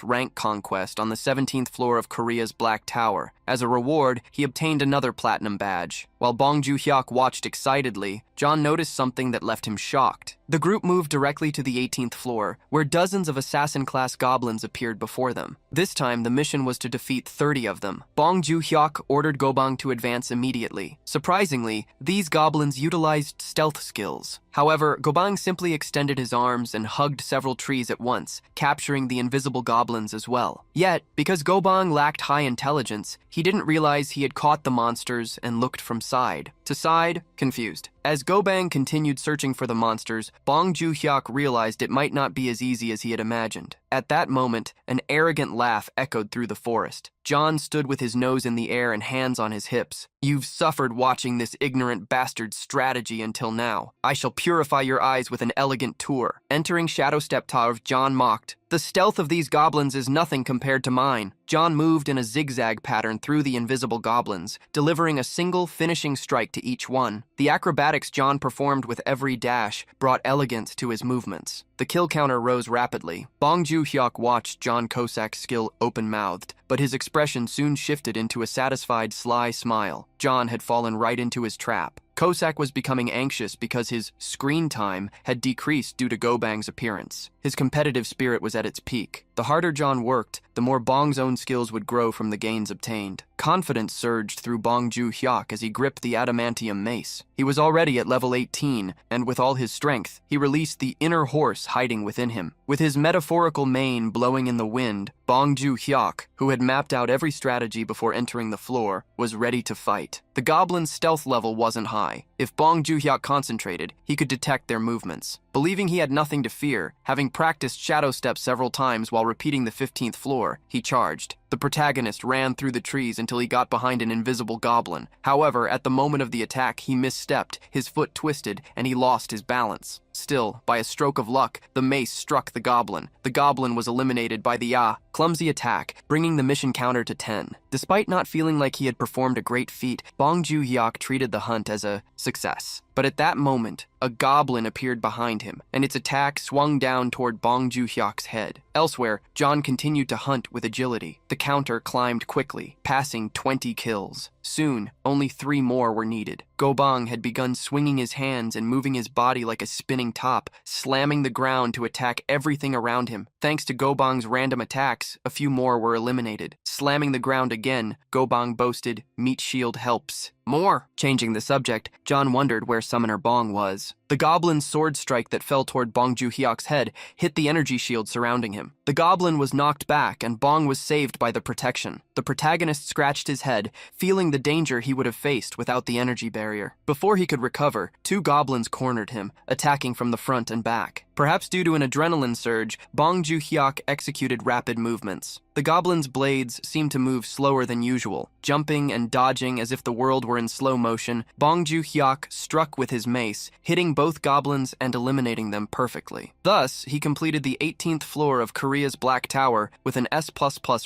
rank conquest on the 17th floor of Korea's Black Tower. As a reward, he obtained another platinum badge. While Bong Joon-hyuk watched excitedly, John noticed something that left him shocked. The group moved directly to the 18th floor, where dozens of assassin-class goblins appeared before them. This time, the mission was to defeat 30 of them. Bong Joon-hyuk ordered Gobang to advance immediately. Surprisingly, these goblins utilized stealth skills. However, Gobang simply extended his arms and hugged several trees at once, capturing the invisible goblins as well. Yet, because Gobang lacked high intelligence, he didn't realize he had caught the monsters and looked from side to side, confused. As Gobang continued searching for the monsters, Bong Joon-hyuk realized it might not be as easy as he had imagined. At that moment, an arrogant laugh echoed through the forest. John stood with his nose in the air and hands on his hips. "You've suffered watching this ignorant bastard's strategy until now. I shall purify your eyes with an elegant tour." Entering Shadow Step Tower, John mocked, "The stealth of these goblins is nothing compared to mine." John moved in a zigzag pattern through the invisible goblins, delivering a single finishing strike to each one. The acrobatics John performed with every dash brought elegance to his movements. The kill counter rose rapidly. Bong Joon-hyuk watched John Kosak's skill open-mouthed, but his expression soon shifted into a satisfied, sly smile. John had fallen right into his trap. Kosak was becoming anxious because his screen time had decreased due to Gobang's appearance. His competitive spirit was at its peak. The harder John worked, the more Bong's own skills would grow from the gains obtained. Confidence surged through Bong Joon-hyuk as he gripped the adamantium mace. He was already at level 18, and with all his strength, he released the inner horse hiding within him. With his metaphorical mane blowing in the wind, Bong Joon-hyuk, who had mapped out every strategy before entering the floor, was ready to fight. The goblin's stealth level wasn't high. If Bong Joon-hyuk concentrated, he could detect their movements. Believing he had nothing to fear, having practiced shadow steps several times while repeating the 15th floor, he charged. The protagonist ran through the trees until he got behind an invisible goblin. However, at the moment of the attack, he misstepped, his foot twisted, and he lost his balance. Still, by a stroke of luck, the mace struck the goblin. The goblin was eliminated by the clumsy attack, bringing the mission counter to 10. Despite not feeling like he had performed a great feat, Bong Joon-hyuk treated the hunt as a success. But at that moment, a goblin appeared behind him, and its attack swung down toward Bong Joon-hyuk's head. Elsewhere, John continued to hunt with agility. The counter climbed quickly, passing 20 kills. Soon, only 3 more were needed. Gobang had begun swinging his hands and moving his body like a spinning top, slamming the ground to attack everything around him. Thanks to Gobang's random attacks, a few more were eliminated. Slamming the ground again, Gobang boasted, "Meat shield helps." More! Changing the subject, John wondered where Summoner Bong was. The goblin's sword strike that fell toward Bong Joon-hyuk's head hit the energy shield surrounding him. The goblin was knocked back, and Bong was saved by the protection. The protagonist scratched his head, feeling the danger he would have faced without the energy barrier. Before he could recover, 2 goblins cornered him, attacking from the front and back. Perhaps due to an adrenaline surge, Bong Joon-hyuk executed rapid movements. The goblin's blades seemed to move slower than usual. Jumping and dodging as if the world were in slow motion, Bong Joon-hyuk struck with his mace, hitting both goblins and eliminating them perfectly. Thus, he completed the 18th floor of Korea's Black Tower with an S++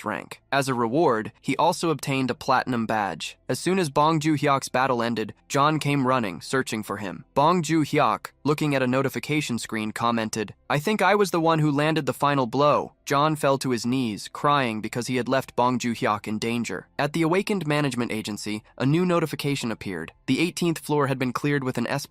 rank. As a reward, he also obtained a platinum badge. As soon as Bong Joon-hyuk's battle ended, John came running, searching for him. Bong Joon-hyuk, looking at a notification screen, commented, "I think I was the one who landed the final blow." John fell to his knees, crying because he had left Bong Joon-hyuk in danger. At the Awakened Management Agency, a new notification appeared. The 18th floor had been cleared with an S++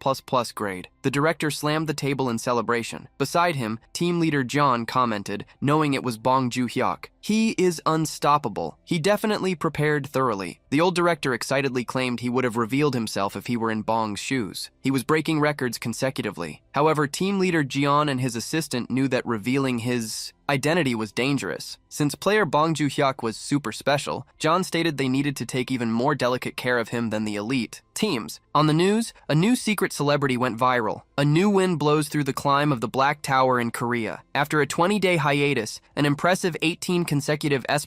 grade. The director slammed the table in celebration. Beside him, team leader John commented, knowing it was Bong Joon-hyuk, "He is unstoppable. He definitely prepared thoroughly." The old director excitedly claimed he would have revealed himself if he were in Bong's shoes. He was breaking records consecutively. However, team leader Jian and his assistant knew that revealing his identity was dangerous. Since player Bong Joon-hyuk was super special, John stated they needed to take even more delicate care of him than the elite. teams. On the news, a new secret celebrity went viral. A new wind blows through the climb of the Black Tower in Korea. After a 20-day hiatus, an impressive 18 consecutive S++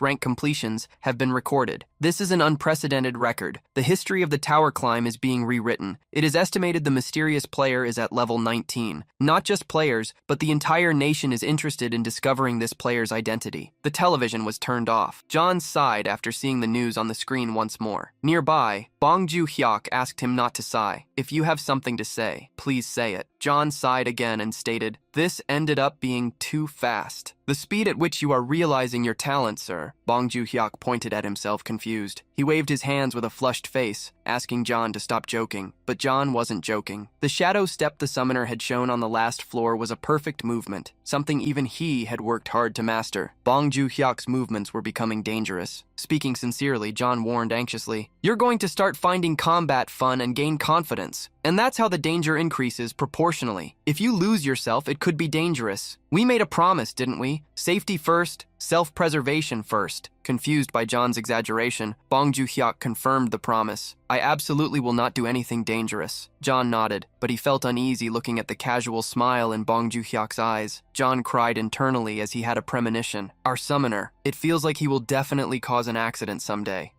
rank completions have been recorded. This is an unprecedented record. The history of the tower climb is being rewritten. It is estimated the mysterious player is at level 19. Not just players, but the entire nation is interested in discovering this player's identity. The television was turned off. John sighed after seeing the news on the screen once more. Nearby, Bong Joo-hyuk asked him not to sigh. If you have something to say, please say it. John sighed again and stated, "This ended up being too fast." "The speed at which you are realizing your talent, sir." Bong Joo-hyuk pointed at himself, confused. He waved his hands with a flushed face, asking John to stop joking. But John wasn't joking. The shadow step the summoner had shown on the last floor was a perfect movement, something even he had worked hard to master. Bong Joo-hyuk's movements were becoming dangerous. Speaking sincerely, John warned anxiously, "You're going to start finding combat fun and gain confidence. And that's how the danger increases proportionally. If you lose yourself, it could be dangerous. We made a promise, didn't we? Safety first, self-preservation first." Confused by John's exaggeration, Bong Joo-hyuk confirmed the promise. "I absolutely will not do anything dangerous." John nodded, but he felt uneasy looking at the casual smile in Bong Joo-hyuk's eyes. John cried internally as he had a premonition. Our summoner. It feels like he will definitely cause an accident someday.